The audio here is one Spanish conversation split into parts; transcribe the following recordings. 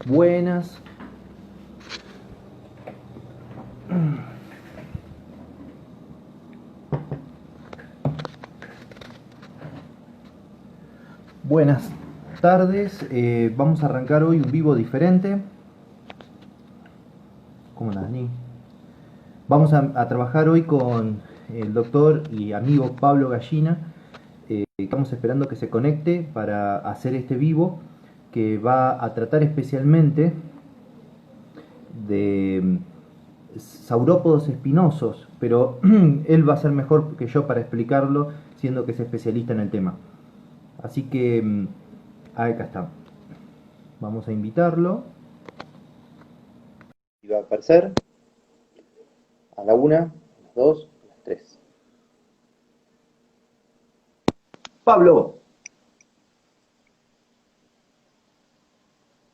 Buenas. Buenas tardes. Vamos a arrancar hoy un vivo diferente. ¿Cómo andas, Dani? Vamos a trabajar hoy con el doctor y amigo Pablo Gallina. Estamos esperando que se conecte para hacer este vivo que va a tratar especialmente de saurópodos espinosos, pero él va a ser mejor que yo para explicarlo, siendo que es especialista en el tema. Así que acá está. Vamos a invitarlo. Y va a aparecer a la 1, a las 2, a las 3. Pablo,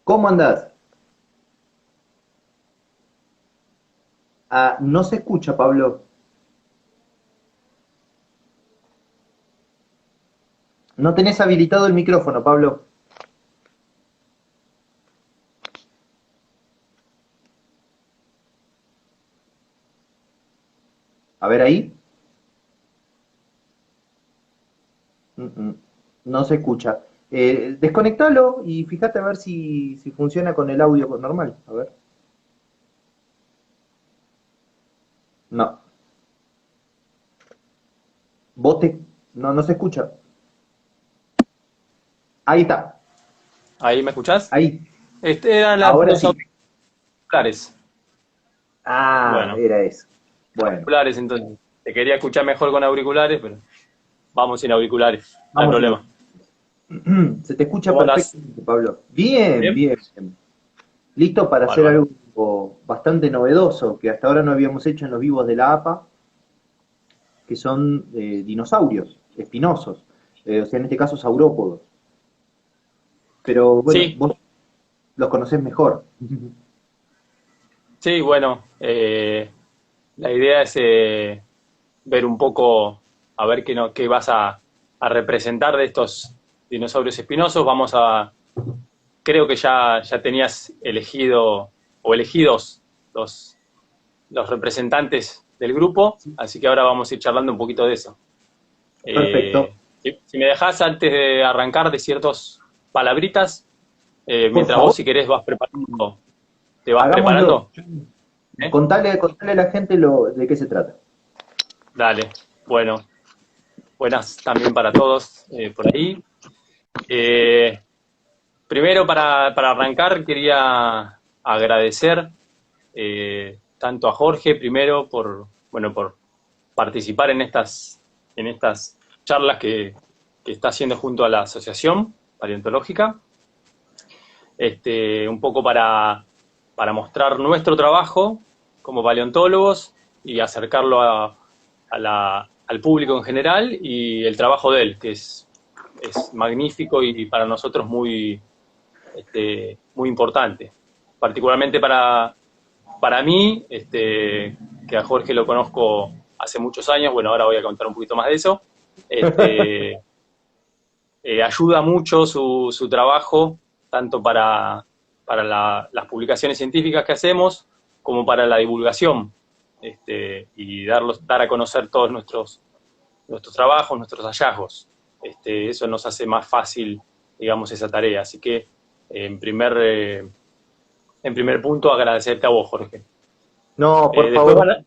¿cómo andás? Ah, no se escucha, Pablo. No tenés habilitado el micrófono, Pablo. A ver ahí. No se escucha. Desconectalo y fíjate a ver si funciona con el audio normal. A ver. No. Vos te... No, no se escucha. Ahí está. ¿Ahí me escuchás? Ahí. Eran Ahora los sí. auriculares. Ah, Bueno, era eso. Bueno, auriculares entonces. Te quería escuchar mejor con auriculares, pero vamos sin auriculares, no hay vamos sin... problema. Se te escucha ¿Cómo andás? perfectamente, Pablo. Bien, ¿Bien? bien. Listo para hacer Bárbaro. algo bastante novedoso que hasta ahora no habíamos hecho en los vivos de la APA, que son dinosaurios espinosos, o sea, en este caso saurópodos. Pero bueno, Sí, vos los conocés mejor. sí, bueno, la idea es ver un poco, a ver qué, qué vas a representar de estos dinosaurios espinosos. Creo que ya tenías elegido o elegidos los, los representantes del grupo, así que ahora vamos a ir charlando un poquito de eso. Perfecto. Si me dejás antes de arrancar de ciertas palabritas, Por mientras vos favor, si querés vas preparando, te vas hagámoslo. preparando, ¿eh? Contale a la gente de qué se trata. Dale, bueno, buenas también para todos por ahí. Eh, Primero para arrancar quería agradecer tanto a Jorge primero bueno, por participar en estas charlas que está haciendo junto a la Asociación Paleontológica, un poco para mostrar nuestro trabajo como paleontólogos y acercarlo al público en general y el trabajo de él, que es magnífico y para nosotros muy importante. Particularmente para mí, que a Jorge lo conozco hace muchos años, bueno, ahora voy a contar un poquito más de eso, ayuda mucho su trabajo, tanto las publicaciones científicas que hacemos, como para la divulgación, y dar a conocer todos nuestros trabajos, nuestros hallazgos. Eso nos hace más fácil, digamos, esa tarea. Así que, en primer punto, agradecerte a vos, Jorge. No, por Después favor.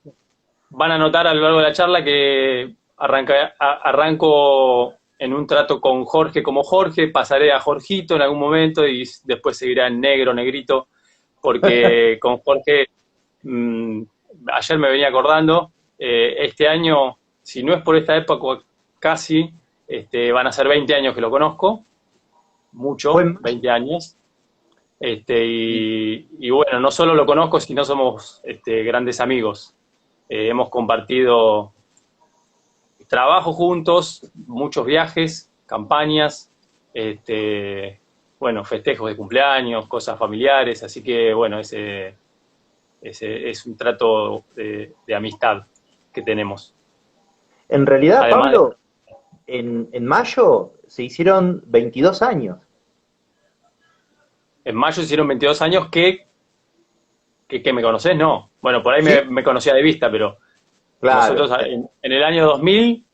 van a notar a lo largo de la charla que arranco en un trato con Jorge como Jorge, pasaré a Jorgito en algún momento y después seguirá en negro, negrito, porque con Jorge, mmm, ayer me venía acordando, este año, si no es por esta época casi, van a ser 20 años que lo conozco, Fue mucho, en 20 años. mayo. Y bueno, no solo lo conozco, sino somos grandes amigos. Hemos compartido trabajo juntos, muchos viajes, campañas, bueno, festejos de cumpleaños, cosas familiares, así que bueno, ese es un trato de amistad que tenemos. En realidad, Además de, Pablo, en mayo se hicieron 22 años. En mayo se hicieron 22 años que me conocés, no. Bueno, por ahí ¿Sí? me conocía de vista, pero Claro. nosotros en el año 2000,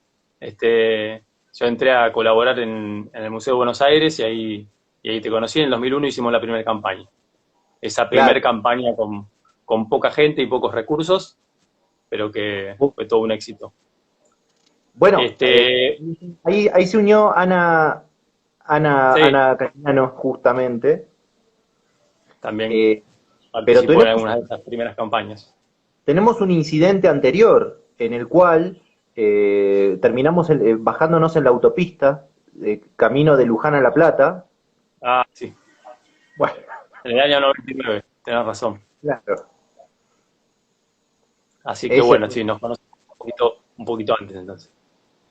yo entré a colaborar en el Museo de Buenos Aires y ahí te conocí. En el 2001 hicimos la primera campaña. Esa Claro. primera campaña con poca gente y pocos recursos, pero que fue todo un éxito. Bueno, Este, ahí se unió sí, Ana Castellano, justamente. también Eh, pero participó en tenemos, algunas de esas primeras campañas. tenemos un incidente anterior en el cual terminamos bajándonos en la autopista, camino de Luján a La Plata. Ah, sí, Bueno, en el año 99, tenés razón. claro. Así que Ese bueno, fue. sí, nos conocemos un poquito antes entonces.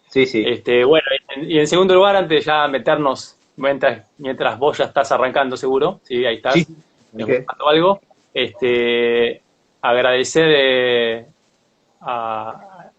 Sí, sí. Bueno, y en segundo lugar, antes de ya meternos, mientras vos ya estás arrancando seguro, sí, ahí Sí, estás, sí. Ok. buscando algo, agradecer a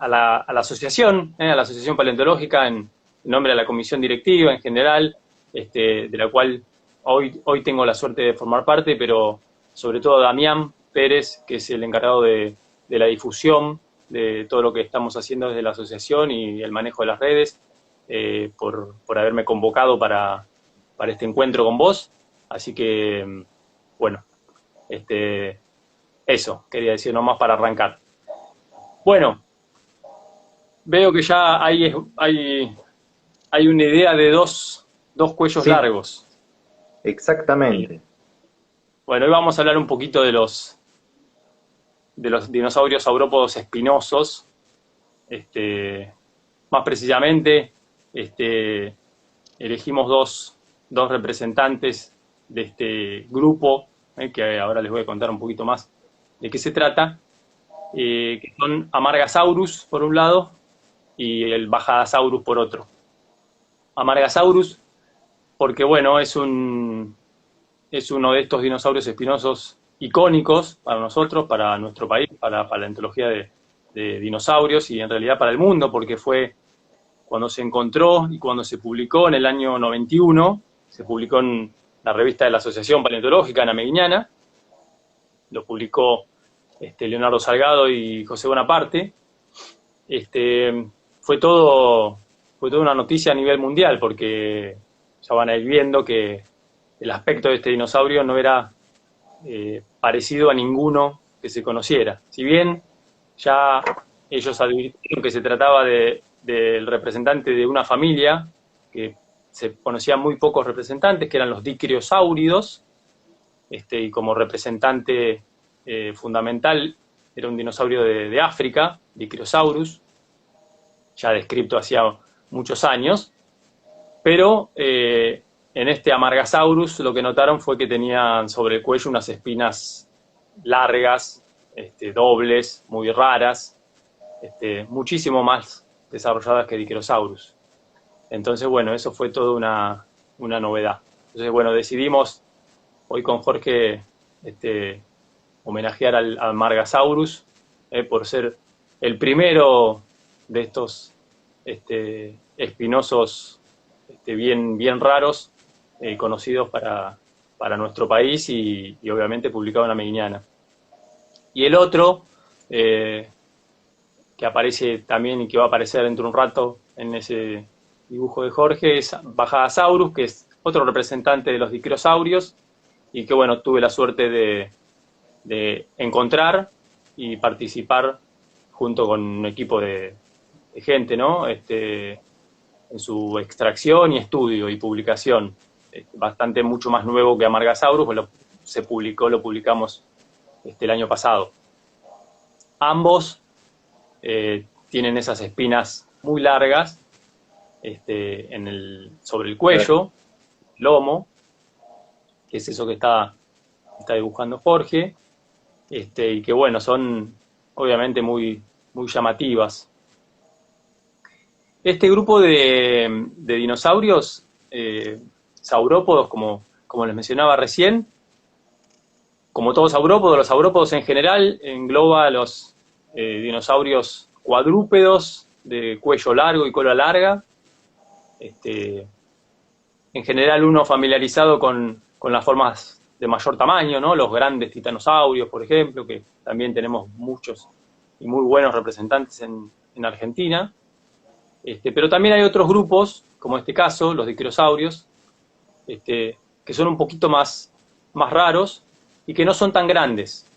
la asociación, a la Asociación Paleontológica, en nombre de la comisión directiva en general, de la cual hoy tengo la suerte de formar parte, pero sobre todo Damián Pérez, que es el encargado de la difusión de todo lo que estamos haciendo desde la asociación y el manejo de las redes, por haberme convocado para este encuentro con vos. Así que, bueno, eso quería decir nomás para arrancar. Bueno, veo que ya hay una idea de dos cuellos Sí, largos. Eh, exactamente. bueno, hoy vamos a hablar un poquito de los dinosaurios saurópodos espinosos. Más precisamente, este, elegimos dos representantes de este grupo, que ahora les voy a contar un poquito más de qué se trata, que son Amargasaurus por un lado y el Bajadasaurus por otro. Amargasaurus porque, bueno, es uno de estos dinosaurios espinosos icónicos para nosotros, para nuestro país, para la paleontología de dinosaurios y en realidad para el mundo, porque fue cuando se encontró y cuando se publicó en el año 91, se publicó en la revista de la Asociación Paleontológica en Ameguiñana, lo publicó Leonardo Salgado y José Bonaparte. Este, fue todo fue toda una noticia a nivel mundial, porque ya van a ir viendo que el aspecto de este dinosaurio no era parecido a ninguno que se conociera. Si bien ya ellos advirtieron que se trataba del representante de una familia, que se conocían muy pocos representantes, que eran los dicriosáuridos, y como representante fundamental era un dinosaurio de África, Dicriosaurus, ya descrito hacía muchos años, pero en este Amargasaurus lo que notaron fue que tenían sobre el cuello unas espinas largas, dobles, muy raras, muchísimo más desarrolladas que Dicerosaurus. Entonces, bueno, eso fue toda una novedad. Entonces, bueno, decidimos hoy con Jorge homenajear al Amargasaurus, por ser el primero de estos espinosos bien raros, conocidos para nuestro país y obviamente publicado en Ameguiñana. Y el otro, que aparece también y que va a aparecer dentro de un rato en ese dibujo de Jorge, es Bajadasaurus, que es otro representante de los dicrosaurios y que, bueno, tuve la suerte de encontrar y participar junto con un equipo de gente, ¿no? En su extracción y estudio y publicación. Bastante mucho más nuevo que Amargasaurus, pues lo publicamos el año pasado. Ambos tienen esas espinas muy largas sobre el cuello, lomo, que es eso que está dibujando Jorge, y que, bueno, son obviamente muy llamativas. Este grupo de dinosaurios, saurópodos, como les mencionaba recién, como todos saurópodos, los saurópodos en general engloba a los dinosaurios cuadrúpedos de cuello largo y cola larga. En general, uno familiarizado con con las formas de mayor tamaño, ¿no? Los grandes titanosaurios, por ejemplo, que también tenemos muchos y muy buenos representantes en Argentina. Pero también hay otros grupos, como este caso, los dicrosaurios, que son un poquito más raros y que no son tan grandes.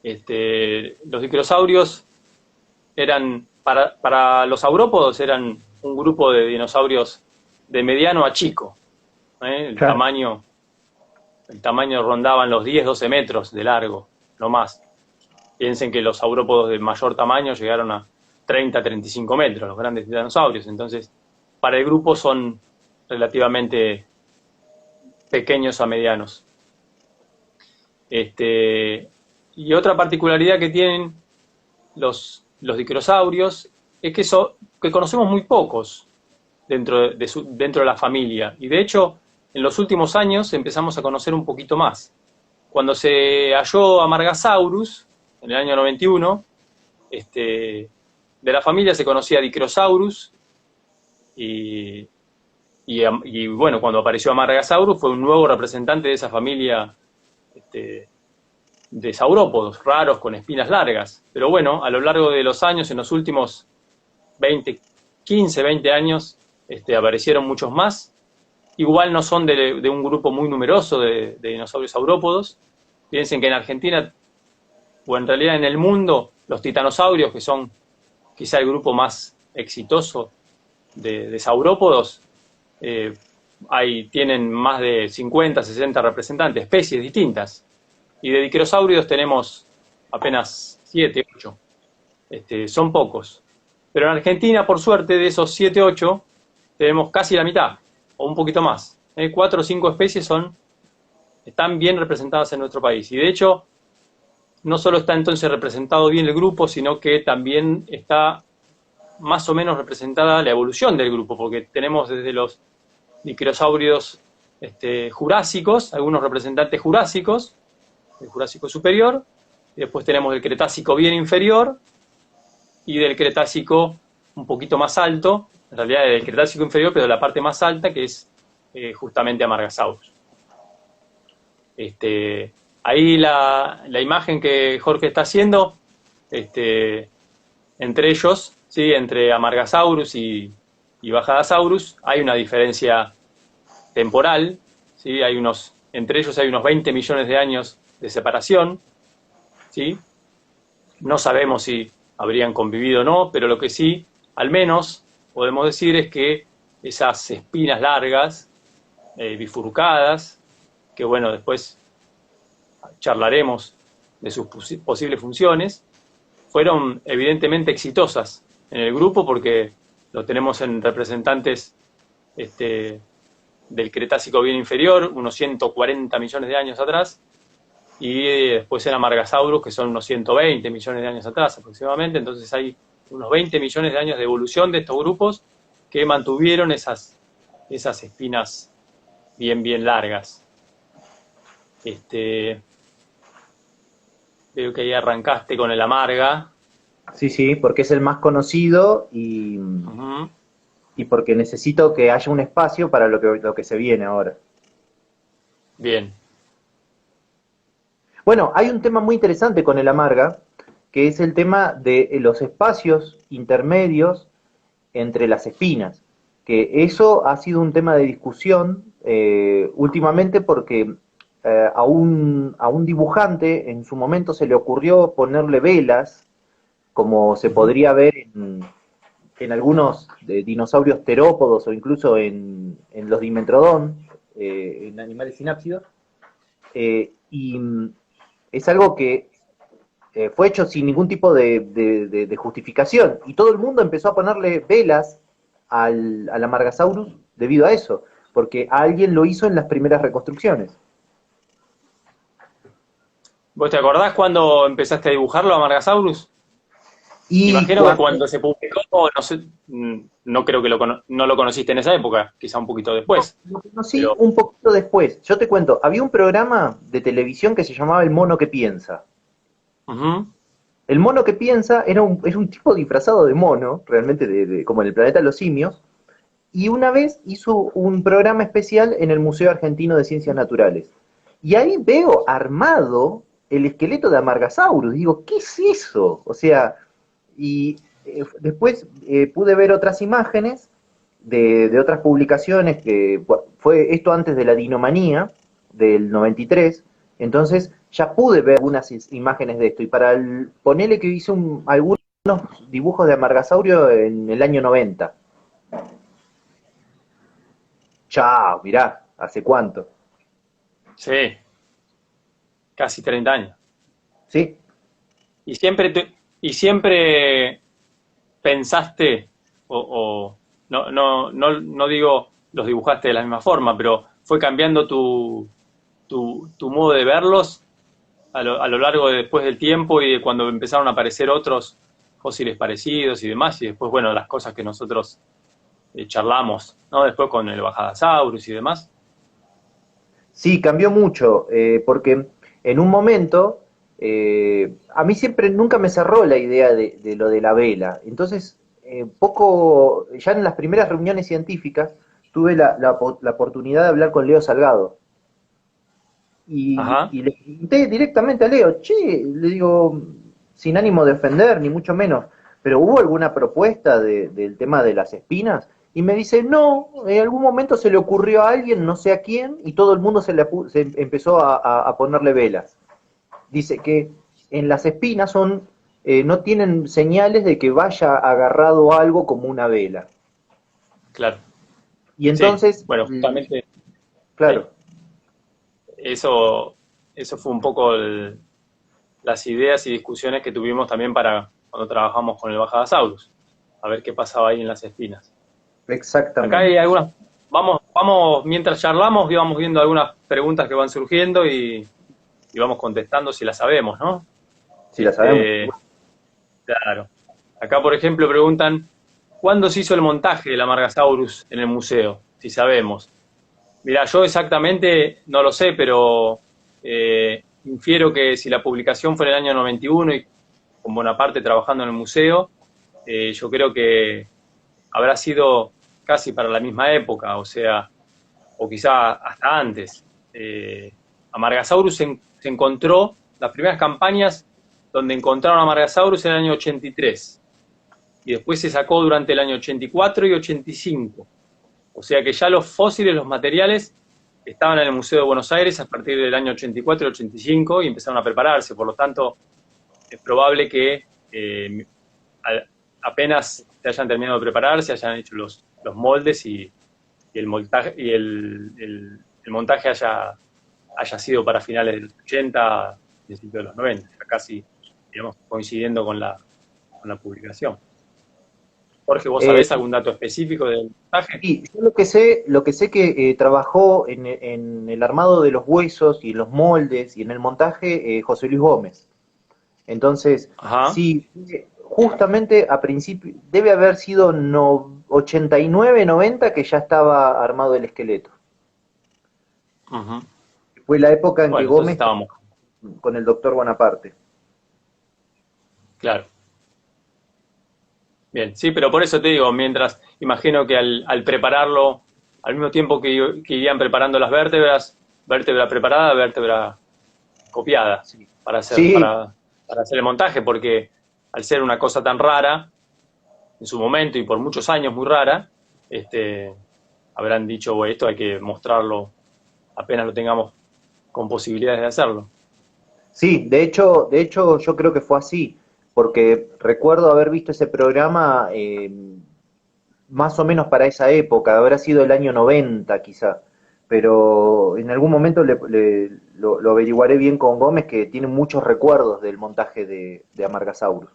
Los dicrosaurios eran, para los saurópodos, eran un grupo de dinosaurios de mediano a chico. Claro. El tamaño rondaban los 10-12 metros de largo, no más. Piensen que los saurópodos de mayor tamaño llegaron a 30-35 metros, los grandes dinosaurios. Entonces, para el grupo son relativamente pequeños a medianos. Y otra particularidad que tienen los dicrosaurios es que conocemos muy pocos dentro de la familia. Y de hecho, en los últimos años empezamos a conocer un poquito más. Cuando se halló Amargasaurus, en el año 91, de la familia se conocía Dicrosaurus, y bueno, cuando apareció Amargasaurus fue un nuevo representante de esa familia de saurópodos raros con espinas largas. Pero bueno, a lo largo de los años, en los últimos 15, 20 años, aparecieron muchos más. Igual no son de un grupo muy numeroso de dinosaurios saurópodos. Piensen que en Argentina, o en realidad en el mundo, los titanosaurios, que son quizá el grupo más exitoso de saurópodos, tienen más de 50, 60 representantes, especies distintas. Y de dicrosaurios tenemos apenas 7, 8. Son pocos. Pero en Argentina, por suerte, de esos 7, 8, tenemos casi la mitad, o un poquito más. 4 o 5 especies están bien representadas en nuestro país. Y de hecho, no solo está entonces representado bien el grupo, sino que también está más o menos representada la evolución del grupo, porque tenemos desde los dicrosaurios jurásicos, algunos representantes jurásicos, el Jurásico superior, y después tenemos el Cretácico bien inferior, y del Cretácico un poquito más alto, en realidad del Cretácico inferior, pero de la parte más alta, que es justamente Amargasaurus. Ahí la imagen que Jorge está haciendo, entre ellos, ¿sí? Entre Amargasaurus y Bajadasaurus, hay una diferencia temporal, ¿sí? Entre ellos hay unos 20 millones de años de separación, ¿sí? No sabemos si habrían convivido o no, pero lo que sí, al menos, podemos decir es que esas espinas largas, bifurcadas, que bueno, después charlaremos de sus posibles funciones, fueron evidentemente exitosas en el grupo porque lo tenemos en representantes del Cretácico bien inferior, unos 140 millones de años atrás, y después en Amargasaurus, que son unos 120 millones de años atrás aproximadamente. Entonces hay unos 20 millones de años de evolución de estos grupos que mantuvieron esas espinas bien largas. Veo que ahí arrancaste con el Amarga. Sí, porque es el más conocido y porque necesito que haya un espacio para lo que se viene ahora. Bien. Bueno, hay un tema muy interesante con el Amarga, que es el tema de los espacios intermedios entre las espinas, que eso ha sido un tema de discusión últimamente porque a un dibujante en su momento se le ocurrió ponerle velas, como se podría ver en algunos dinosaurios terópodos o incluso en los Dimetrodon, en animales sinápsidos, y es algo que fue hecho sin ningún tipo de justificación, y todo el mundo empezó a ponerle velas al Amargasaurus debido a eso, porque alguien lo hizo en las primeras reconstrucciones. ¿Vos te acordás cuando empezaste a dibujarlo, Amargasaurus? Y Imagino que cuando se publicó, no sé, no creo que no lo conociste en esa época, quizá un poquito después. lo conocí un poquito después. Yo te cuento, había un programa de televisión que se llamaba El Mono que Piensa. El mono que piensa es un tipo disfrazado de mono, realmente como en el planeta de los simios, y una vez hizo un programa especial en el Museo Argentino de Ciencias Naturales. Y ahí veo armado el esqueleto de Amargasaurus. Digo, ¿qué es eso? O sea, y después pude ver otras imágenes de otras publicaciones, que fue esto antes de la Dinomanía del 93, entonces ya pude ver algunas imágenes de esto, y para ponerle que hice algunos dibujos de Amargasaurio en el año 90. Chao, mirá, ¿hace cuánto? Sí, casi 30 años. ¿Sí? Y siempre, y siempre pensaste, no digo los dibujaste de la misma forma, pero fue cambiando tu modo de verlos a lo largo de después del tiempo y de cuando empezaron a aparecer otros fósiles parecidos y demás, y después, bueno, las cosas que nosotros charlamos, ¿no? Después con el Bajadasaurus y demás. Sí, cambió mucho, porque en un momento, a mí siempre nunca me cerró la idea de lo de la vela. Entonces, ya en las primeras reuniones científicas, tuve la oportunidad de hablar con Leo Salgado. Ajá, Y le pregunté directamente a Leo, che, le digo, sin ánimo de ofender, ni mucho menos, pero ¿hubo alguna propuesta del tema de las espinas? Y me dice, no, en algún momento se le ocurrió a alguien, no sé a quién, y todo el mundo se empezó a ponerle velas. Dice que en las espinas no tienen señales de que vaya agarrado algo como una vela. claro. Y Sí, entonces, bueno, justamente, sí, claro, eso fue un poco las ideas y discusiones que tuvimos también para cuando trabajamos con el Bajadasaurus, a ver qué pasaba ahí en las espinas. Acá hay exactamente. algunas, vamos, mientras charlamos, y vamos viendo algunas preguntas que van surgiendo y vamos contestando si las sabemos, ¿no? Si la sabemos. Este, claro. Acá, por ejemplo, preguntan, ¿cuándo se hizo el montaje del Amargasaurus en el museo? Si sabemos. Mirá, yo exactamente no lo sé, pero infiero que si la publicación fue en el año 91 y con Bonaparte trabajando en el museo, yo creo que habrá sido casi para la misma época, o sea, o quizá hasta antes. Amargasaurus se encontró, las primeras campañas donde encontraron a Amargasaurus en el año 83, y después se sacó durante el año 84 y 85. O sea que ya los fósiles, los materiales, estaban en el Museo de Buenos Aires a partir del año 84 y 85 y empezaron a prepararse. Por lo tanto, es probable que apenas se hayan terminado de prepararse, hayan hecho los moldes y el montaje, el montaje haya sido para finales de los 80, principios de los 90, casi, digamos, coincidiendo con la publicación. Jorge, ¿vos Eh, sabés algún dato específico del montaje? Sí, yo lo que sé que trabajó en el armado de los huesos y en los moldes y en el montaje José Luis Gómez. Entonces, Ajá. sí, justamente a principio, debe haber sido 89, 90 que ya estaba armado el esqueleto. Uh-huh. Fue la época en que Bueno, entonces Gómez estábamos, con el doctor Bonaparte. claro. Bien, sí, pero por eso te digo, mientras, imagino que al prepararlo, al mismo tiempo que irían preparando las vértebras, vértebra preparada, vértebra copiada, Sí, para hacer, sí, para, para hacer el montaje, porque al ser una cosa tan rara, en su momento y por muchos años muy rara, habrán dicho, bueno, esto hay que mostrarlo apenas lo tengamos con posibilidades de hacerlo. sí, de hecho yo creo que fue así, porque recuerdo haber visto ese programa más o menos para esa época, habrá sido el año 90 quizá, pero en algún momento lo averiguaré bien con Gómez, que tiene muchos recuerdos del montaje de Amargasaurus.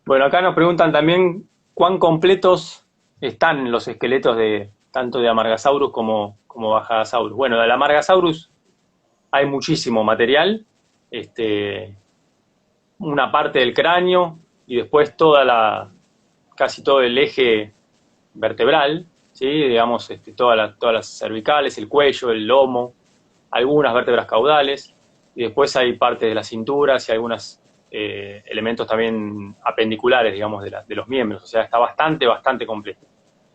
Bueno, acá nos preguntan también cuán completos están los esqueletos de tanto de Amargasaurus como Bajadasaurus. Bueno, del Amargasaurus hay muchísimo material, este, una parte del cráneo y después casi todo el eje vertebral, ¿sí? Digamos, todas las cervicales, el cuello, el lomo, algunas vértebras caudales, y después hay partes de las cinturas y algunas elementos también apendiculares, digamos, de los miembros. O sea, está bastante completo.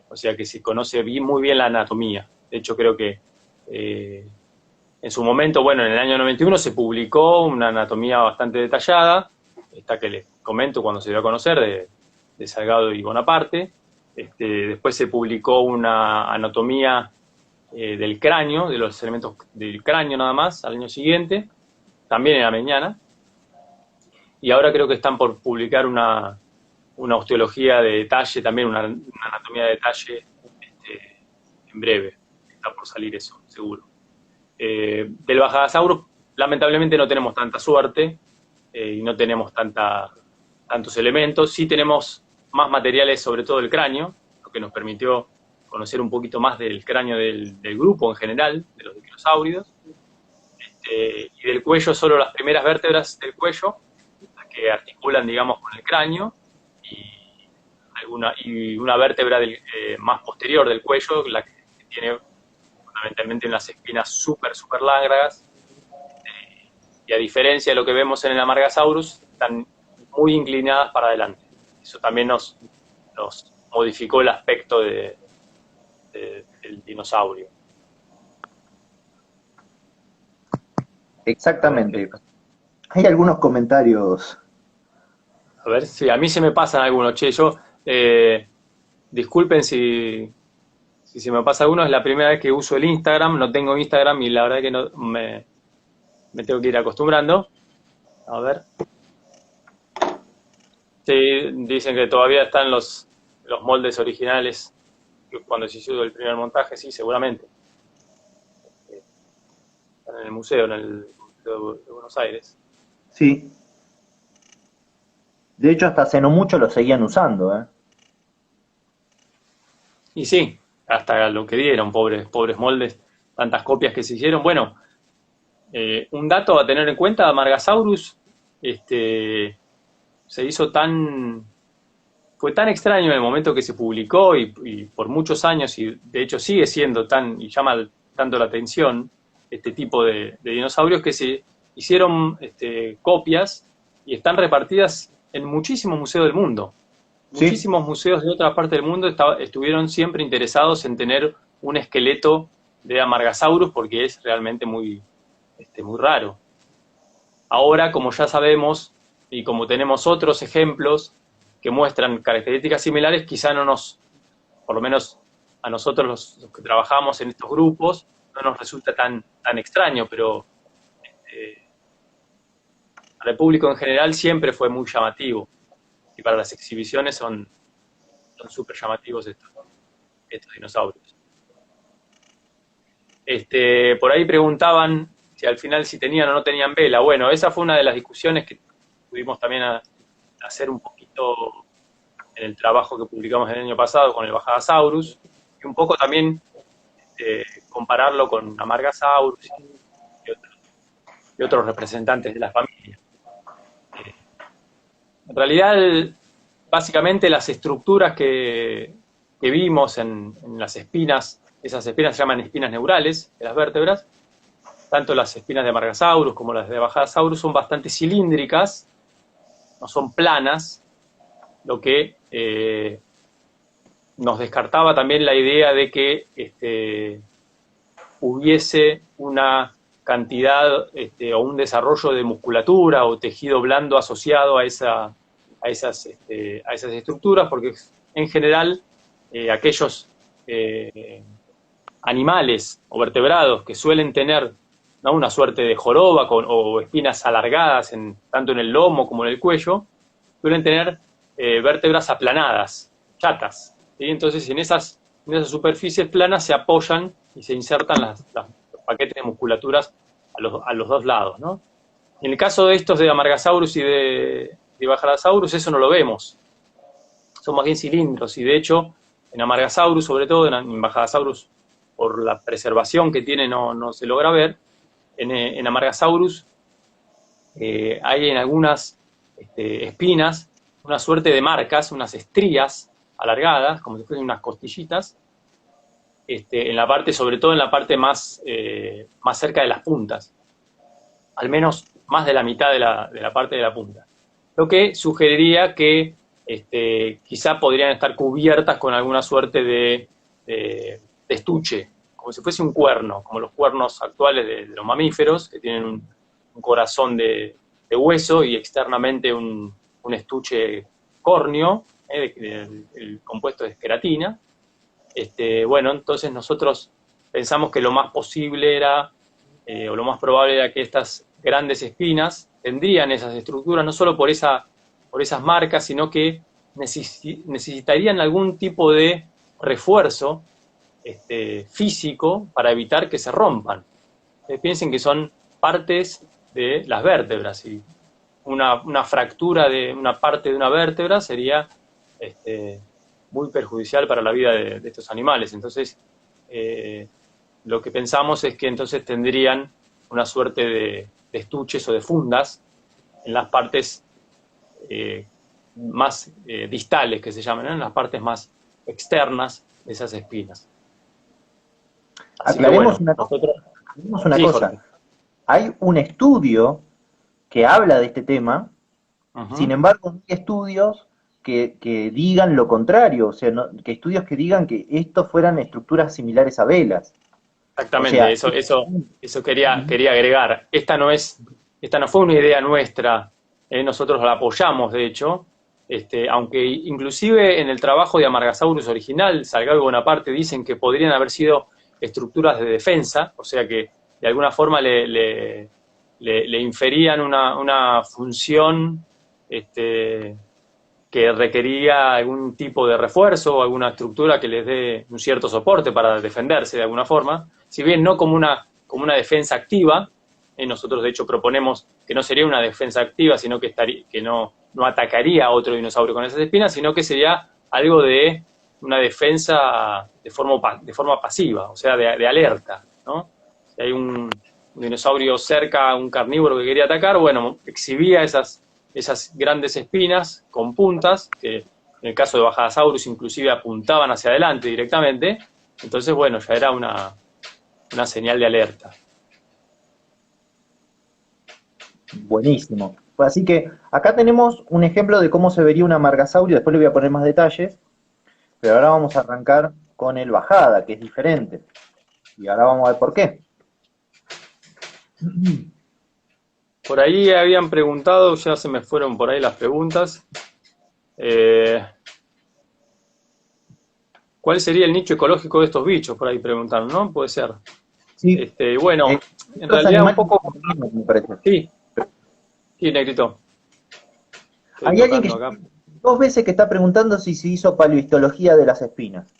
O sea que se conoce muy bien la anatomía. De hecho, creo que en su momento, bueno, en el año 91 se publicó una anatomía bastante detallada, esta que les comento cuando se dio a conocer, de Salgado y Bonaparte. Después se publicó una anatomía del cráneo, de los elementos del cráneo nada más, al año siguiente, también en la mañana. Y ahora creo que están por publicar una osteología de detalle, también una anatomía de detalle en breve. Está por salir eso, seguro. Del Bajadasaurus, lamentablemente no tenemos tanta suerte y no tenemos tantos elementos. Sí tenemos más materiales, sobre todo del cráneo, lo que nos permitió conocer un poquito más del cráneo del grupo en general, de los dinosaurios. Y del cuello, solo las primeras vértebras del cuello, las que articulan, digamos, con el cráneo, y una vértebra más posterior del cuello, la que tiene fundamentalmente unas espinas súper largas, y a diferencia de lo que vemos en el Amargasaurus, están muy inclinadas para adelante. Eso también nos modificó el aspecto del dinosaurio. Exactamente. Hay algunos comentarios. A ver, sí, a mí se me pasan algunos. Che, yo, disculpen si se me pasa alguno, es la primera vez que uso el Instagram, no tengo Instagram y la verdad que no me tengo que ir acostumbrando. A ver. Sí, dicen que todavía están los moldes originales cuando se hizo el primer montaje, sí, seguramente. Están en el museo, en el Museo de Buenos Aires. Sí. De hecho, hasta hace no mucho lo seguían usando, ¿eh? Y sí, hasta lo que dieron, pobres moldes, tantas copias que se hicieron. Bueno, un dato a tener en cuenta, Amargasaurus se hizo fue tan extraño en el momento que se publicó y por muchos años, y de hecho sigue siendo y llama tanto la atención este tipo de dinosaurios, que se hicieron copias y están repartidas en muchísimos museos del mundo. Sí. Muchísimos museos de otra parte del mundo estuvieron siempre interesados en tener un esqueleto de Amargasaurus porque es realmente muy raro. Ahora, como ya sabemos, y como tenemos otros ejemplos que muestran características similares, quizá por lo menos a nosotros los que trabajamos en estos grupos, no nos resulta tan extraño, pero para el público en general siempre fue muy llamativo. Y para las exhibiciones son súper llamativos estos dinosaurios. Por ahí preguntaban si al final si tenían o no tenían vela. Bueno, esa fue una de las discusiones que pudimos también hacer un poquito en el trabajo que publicamos el año pasado con el Bajadasaurus, y un poco también compararlo con Amargasaurus y otros representantes de la familia. En realidad, básicamente las estructuras que vimos en las espinas, esas espinas se llaman espinas neurales de las vértebras, tanto las espinas de Amargasaurus como las de Bajadasaurus son bastante cilíndricas, no son planas, lo que nos descartaba también la idea de que hubiese una cantidad o un desarrollo de musculatura o tejido blando asociado a esas estructuras, porque en general aquellos animales o vertebrados que suelen tener, ¿no?, una suerte de joroba o espinas alargadas tanto en el lomo como en el cuello, suelen tener vértebras aplanadas, chatas, ¿sí? Entonces en esas superficies planas se apoyan y se insertan los paquetes de musculaturas a los dos lados, ¿no? En el caso de estos de Amargasaurus y de Bajadasaurus, eso no lo vemos. Son más bien cilindros, y de hecho en Amargasaurus, sobre todo, en Bajadasaurus, por la preservación que tiene, no se logra ver. En Amargasaurus hay en algunas espinas una suerte de marcas, unas estrías alargadas, como si fuesen unas costillitas, en la parte, sobre todo en la parte más cerca de las puntas, al menos más de la mitad de la parte de la punta. lo que sugeriría que quizá podrían estar cubiertas con alguna suerte de estuche, como si fuese un cuerno, como los cuernos actuales de los mamíferos, que tienen un corazón de hueso y externamente un estuche córneo, el compuesto es queratina. Bueno, entonces nosotros pensamos que lo más posible era, o lo más probable era que estas grandes espinas tendrían esas estructuras, no solo por esas marcas, sino que necesitarían algún tipo de refuerzo físico para evitar que se rompan. Piensen que son partes de las vértebras y una fractura de una parte de una vértebra sería muy perjudicial para la vida de estos animales. Entonces, lo que pensamos es que entonces tendrían una suerte de estuches o de fundas en las partes más distales, que se llaman, ¿no? En las partes más externas de esas espinas. Así Aclaremos que, bueno, una cosa. Jorge. Hay un estudio que habla de este tema, sin Uh-huh. embargo, no hay estudios que digan lo contrario, o sea, que estudios que digan que estos fueran estructuras similares a velas. Exactamente, O sea, eso quería agregar. Esta no fue una idea nuestra, nosotros la apoyamos, de hecho, aunque inclusive en el trabajo de Amargasaurus original, Salgado y Bonaparte dicen que podrían haber sido estructuras de defensa, o sea que de alguna forma le inferían una función que requería algún tipo de refuerzo o alguna estructura que les dé un cierto soporte para defenderse de alguna forma, si bien no como una defensa activa. Nosotros de hecho proponemos que no sería una defensa activa, sino que no atacaría a otro dinosaurio con esas espinas, sino que sería algo de una defensa de forma pasiva, o sea, de alerta, ¿no? Si hay un dinosaurio cerca, un carnívoro que quería atacar, bueno, exhibía esas grandes espinas con puntas, que en el caso de Bajadasaurus inclusive apuntaban hacia adelante directamente. Entonces, bueno, ya era una señal de alerta. buenísimo. Pues así que acá tenemos un ejemplo de cómo se vería un amargasaurio, después le voy a poner más detalles, pero ahora vamos a arrancar con el bajada, que es diferente. Y ahora vamos a ver por qué. Por ahí habían preguntado, ya se me fueron por ahí las preguntas. ¿Cuál sería el nicho ecológico de estos bichos? Por ahí preguntaron, ¿no? Puede ser. Sí, Bueno, en estos realidad un animales poco... me parece. Sí, sí, Negrito. Estoy Hay alguien que tocando acá. 2 veces que está preguntando si se hizo paleohistología de las espinas.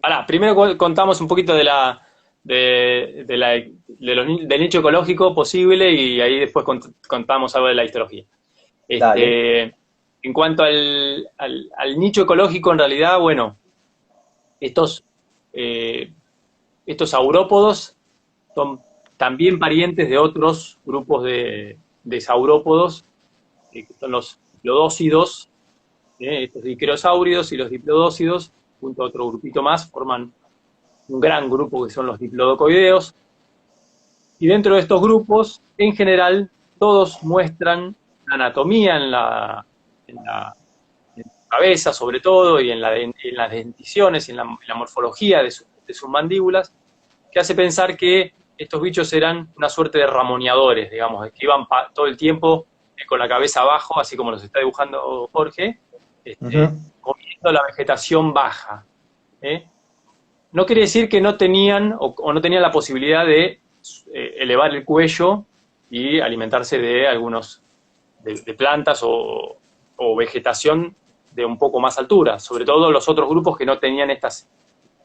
Pará, primero contamos un poquito del nicho ecológico posible y ahí después contamos algo de la histología. Dale. En cuanto al nicho ecológico, en realidad, bueno, estos saurópodos son también parientes de otros grupos de saurópodos, que son los diplodócidos, estos dicrosáuridos y los diplodócidos, junto a otro grupito más, forman un gran grupo que son los diplodocoideos. Y dentro de estos grupos, en general, todos muestran la anatomía en la cabeza, sobre todo, y en las denticiones y en la morfología de sus mandíbulas, que hace pensar que estos bichos eran una suerte de ramoneadores, digamos, que iban todo el tiempo con la cabeza abajo, así como los está dibujando Jorge, comiendo la vegetación baja. No quiere decir que no tenían o no tenían la posibilidad de elevar el cuello y alimentarse de algunos de plantas o vegetación de un poco más altura, sobre todo los otros grupos que no tenían estas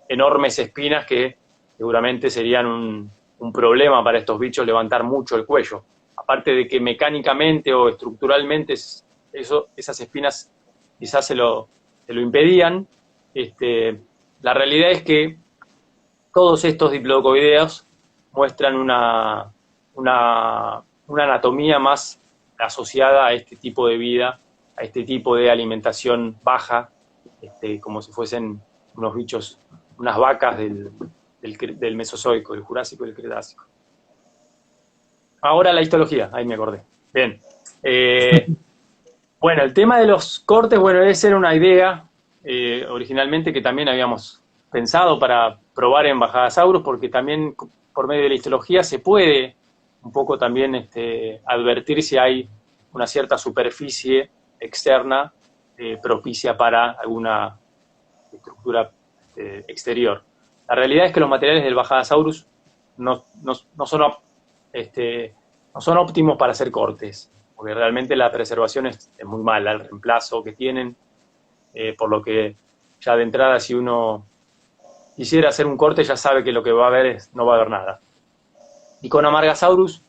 enormes espinas que seguramente serían un problema para estos bichos levantar mucho el cuello. Aparte de que mecánicamente o estructuralmente esas espinas quizás se lo impedían, la realidad es que todos estos diplodocoideos muestran una anatomía más asociada a este tipo de vida, a este tipo de alimentación baja, como si fuesen unos bichos, unas vacas del Mesozoico, del Jurásico y del Cretácico. Ahora la histología, ahí me acordé. Bien. Bueno, el tema de los cortes, bueno, esa era una idea originalmente que también habíamos pensado para probar en Bajadasaurus, porque también por medio de la histología se puede un poco también advertir si hay una cierta superficie externa propicia para alguna estructura exterior. La realidad es que los materiales del Bajadasaurus no son, no son óptimos para hacer cortes, porque realmente la preservación es muy mala, el reemplazo que tienen, por lo que ya de entrada si uno quisiera hacer un corte ya sabe que lo que va a haber no va a haber nada. Y con Amargasaurus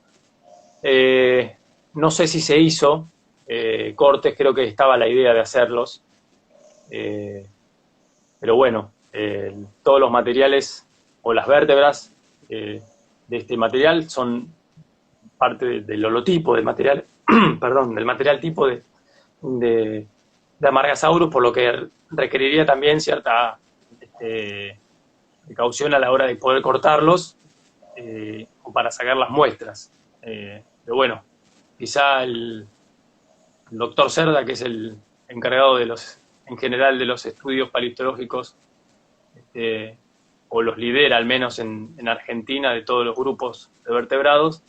no sé si se hizo cortes, creo que estaba la idea de hacerlos, pero bueno, todos los materiales o las vértebras de este material son parte del holotipo del material, perdón, del material tipo de Amargasaurus, por lo que requeriría también cierta precaución a la hora de poder cortarlos o para sacar las muestras. Pero bueno, quizá el doctor Cerda, que es el encargado en general de los estudios paleontológicos, o los lidera al menos en Argentina de todos los grupos de vertebrados,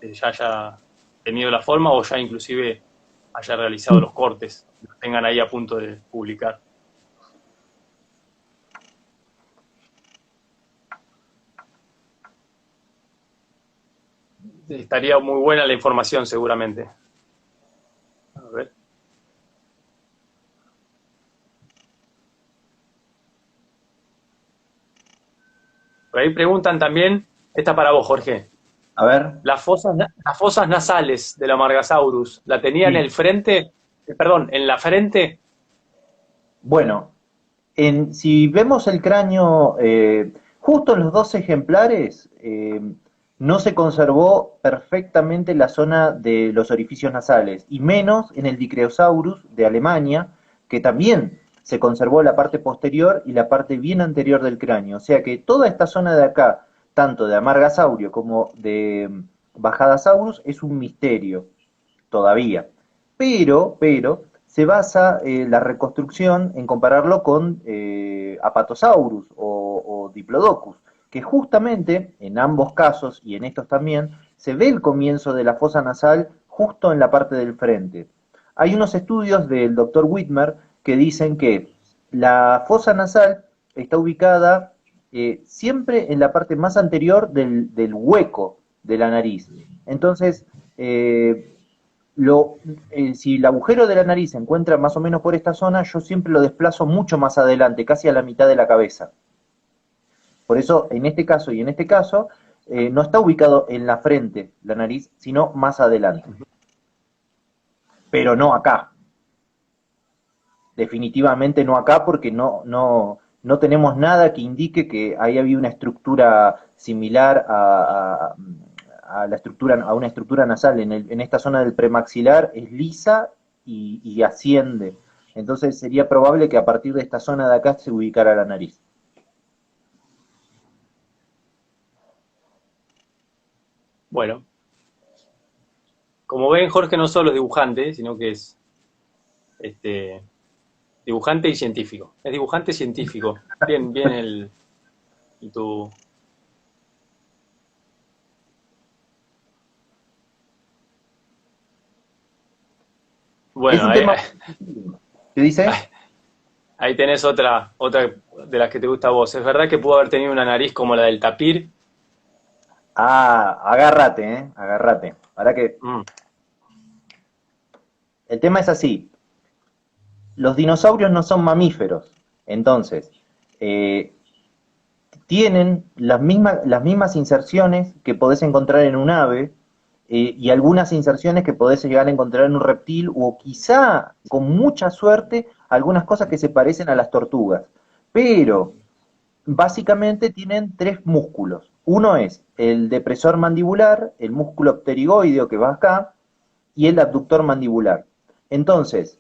ya haya tenido la forma o ya inclusive haya realizado los cortes, los tengan ahí a punto de publicar. Estaría muy buena la información seguramente. A ver. Por ahí preguntan también, esta para vos, Jorge. A ver. Las fosas nasales del Amargasaurus, ¿la tenía en Sí. el frente? Perdón, en la frente. Bueno, si vemos el cráneo, justo en los dos ejemplares, no se conservó perfectamente la zona de los orificios nasales, y menos en el Dicraeosaurus de Alemania, que también se conservó la parte posterior y la parte bien anterior del cráneo. O sea que toda esta zona de acá, tanto de Amargasaurio como de Bajadasaurus, es un misterio todavía. Pero se basa la reconstrucción en compararlo con Apatosaurus o Diplodocus, que justamente en ambos casos y en estos también se ve el comienzo de la fosa nasal justo en la parte del frente. Hay unos estudios del doctor Whitmer que dicen que la fosa nasal está ubicada siempre en la parte más anterior del hueco de la nariz. Entonces, si el agujero de la nariz se encuentra más o menos por esta zona, yo siempre lo desplazo mucho más adelante, casi a la mitad de la cabeza. Por eso, en este caso y en este caso, no está ubicado en la frente la nariz, sino más adelante. Pero no acá. Definitivamente no acá, porque no tenemos nada que indique que ahí había una estructura similar a una estructura nasal. En esta zona del premaxilar es lisa y asciende. Entonces sería probable que a partir de esta zona de acá se ubicara la nariz. Bueno, como ven, Jorge no solo es dibujante, sino que es dibujante y científico. Es dibujante científico. Bien, bien tu... Bueno, un tema... ¿Qué dice? Ahí tenés otra de las que te gusta a vos. ¿Es verdad que pudo haber tenido una nariz como la del tapir? Ah, agárrate, agárrate. Para que... El tema es así. Los dinosaurios no son mamíferos. Entonces, tienen las mismas inserciones que podés encontrar en un ave, y algunas inserciones que podés llegar a encontrar en un reptil, o quizá, con mucha suerte, algunas cosas que se parecen a las tortugas. Pero, básicamente tienen tres músculos. Uno es el depresor mandibular, el músculo pterigoideo que va acá, y el abductor mandibular. Entonces,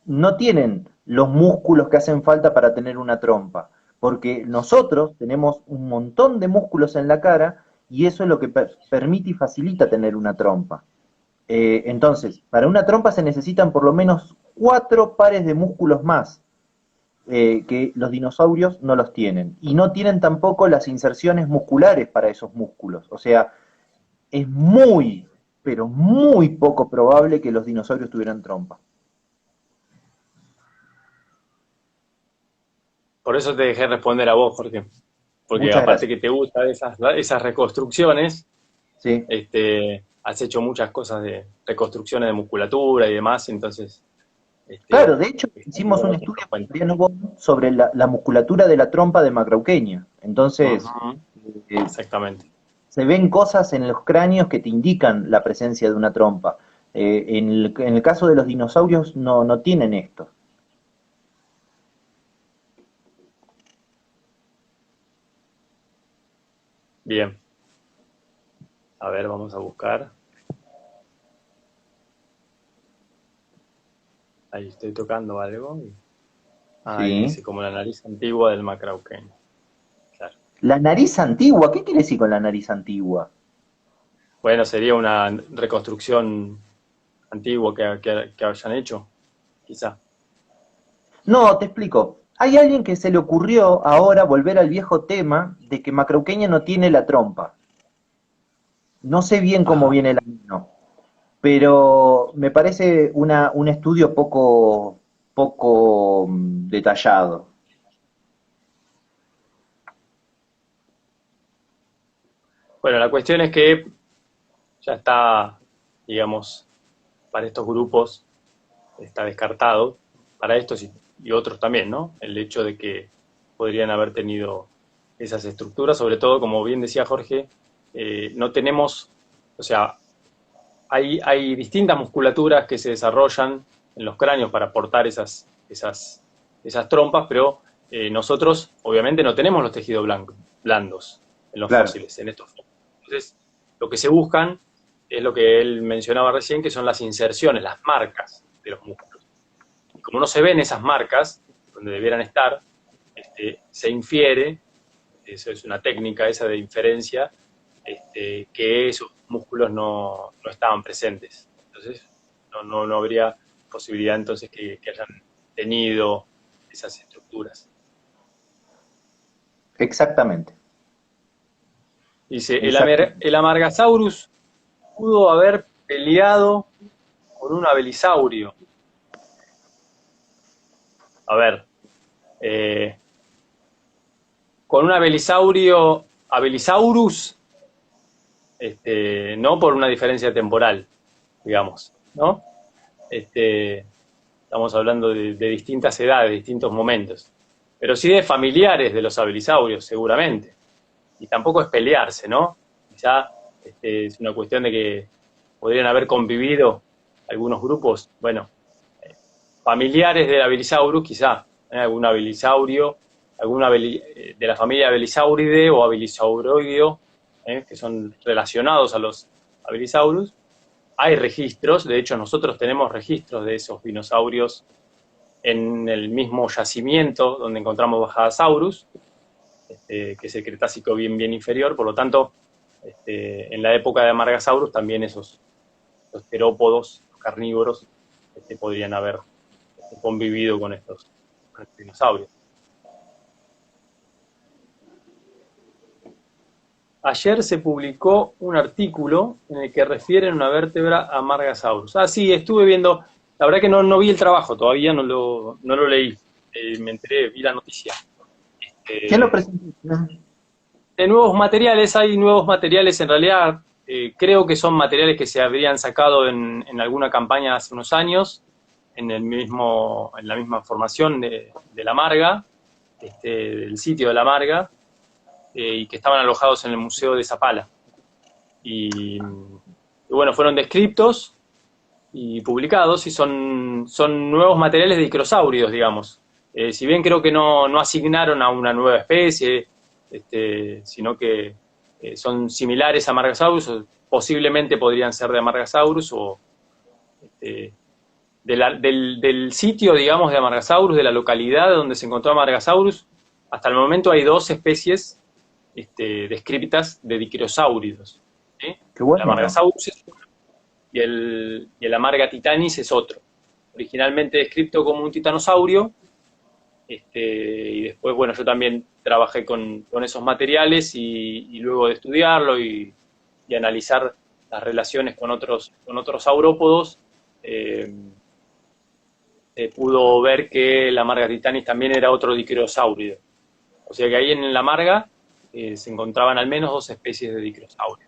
no tienen los músculos que hacen falta para tener una trompa, porque nosotros tenemos un montón de músculos en la cara y eso es lo que permite y facilita tener una trompa. Entonces, para una trompa se necesitan por lo menos 4 pares de músculos más, que los dinosaurios no los tienen. Y no tienen tampoco las inserciones musculares para esos músculos. O sea, es muy, pero muy poco probable que los dinosaurios tuvieran trompa. Por eso te dejé responder a vos, Jorge. Porque Muchas aparte gracias. que te gustan esas reconstrucciones, Sí. has hecho muchas cosas de reconstrucciones de musculatura y demás, entonces Claro, de hecho, está hicimos un bueno que estudio nos con cuentes. Mariano Bon sobre la musculatura de la trompa de Macrauqueña. Entonces, Ujú, eh, exactamente. se ven cosas en los cráneos que te indican la presencia de una trompa. En el caso de los dinosaurios no tienen esto. Bien. A ver, vamos a buscar. Ahí estoy tocando algo. Ahí Sí. dice como la nariz antigua del macrauqueño. Claro. La nariz antigua, ¿qué quiere decir con la nariz antigua? Bueno, sería una reconstrucción antigua que hayan hecho, quizá. No, te explico. Hay alguien que se le ocurrió ahora volver al viejo tema de que Macrauqueña no tiene la trompa. No sé bien cómo Ajá. viene el año, pero me parece un estudio poco detallado. Bueno, la cuestión es que ya está, digamos, para estos grupos está descartado, para estos y otros también, ¿no? El hecho de que podrían haber tenido esas estructuras, sobre todo, como bien decía Jorge, no tenemos, o sea, hay distintas musculaturas que se desarrollan en los cráneos para portar esas trompas, pero nosotros obviamente no tenemos los tejidos blandos en los Claro, fósiles, en estos fósiles. Entonces, lo que se buscan es lo que él mencionaba recién, que son las inserciones, las marcas de los músculos. Y como no se ven esas marcas donde debieran estar, se infiere, eso es una técnica esa de inferencia, que esos músculos no estaban presentes. Entonces, no habría posibilidad entonces que hayan tenido esas estructuras. exactamente, Dice, exactamente. el Amargasaurus pudo haber peleado con un abelisaurio. A ver, eh, con un abelisaurus, no por una diferencia temporal, digamos, ¿no? Estamos hablando de distintas edades, distintos momentos, pero sí de familiares de los abelisaurios, seguramente. Y tampoco es pelearse, ¿no? Quizá es una cuestión de que podrían haber convivido algunos grupos, bueno, familiares del Abelisaurus, quizá, algún abelisaurio, de la familia Abelisauridae o Abelisauroideo, que son relacionados a los Abelisaurus. Hay registros, de hecho nosotros tenemos registros de esos dinosaurios en el mismo yacimiento donde encontramos Bajadasaurus, que es el Cretácico bien inferior, por lo tanto, en la época de Amargasaurus también los terópodos, los carnívoros, podrían haber convivido con estos dinosaurios. Ayer se publicó un artículo en el que refieren una vértebra a Amargasaurus. Ah, sí, estuve viendo, la verdad que no vi el trabajo, todavía no lo leí, me enteré, vi la noticia. ¿Quién lo Eh, presentó? de nuevos materiales, hay nuevos materiales en realidad, creo que son materiales que se habrían sacado en alguna campaña hace unos años, en la misma formación de la Marga, del sitio de la Marga, y que estaban alojados en el Museo de Zapala. Y bueno, fueron descriptos y publicados y son nuevos materiales de dicrosáuridos, digamos. Si bien creo que no asignaron a una nueva especie, sino que son similares a Margasaurus, posiblemente podrían ser de Amargasaurus o este, del sitio, digamos, de Amargasaurus, de la localidad donde se encontró Amargasaurus. Hasta el momento hay 2 especies descritas de dicrosáuridos. ¿Sí? Qué El bueno. Amargasaurus es una. y el Amarga titanis es otro. Originalmente descrito como un titanosaurio, y después, bueno, yo también trabajé con esos materiales y luego de estudiarlo y analizar las relaciones con otros saurópodos, se pudo ver que la Amarga titanis también era otro dicrosaurio. O sea que ahí en la Amarga se encontraban al menos 2 especies de dicrosaurio.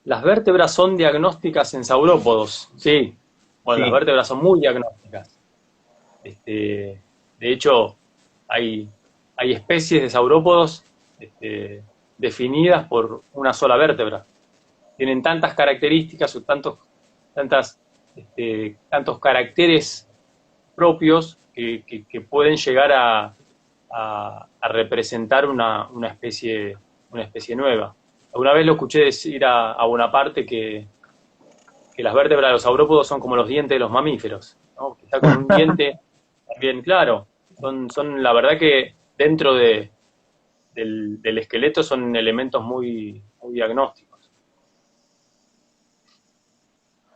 Las vértebras son diagnósticas en saurópodos, sí. Bueno, las Sí. vértebras son muy diagnósticas. De hecho, hay especies de saurópodos definidas por una sola vértebra. Tienen tantas características o tantos caracteres propios que pueden llegar a representar una especie nueva. Alguna vez lo escuché decir a Bonaparte que las vértebras de los saurópodos son como los dientes de los mamíferos, ¿no? Que está con un diente también, claro. Son la verdad que dentro del esqueleto son elementos muy diagnósticos.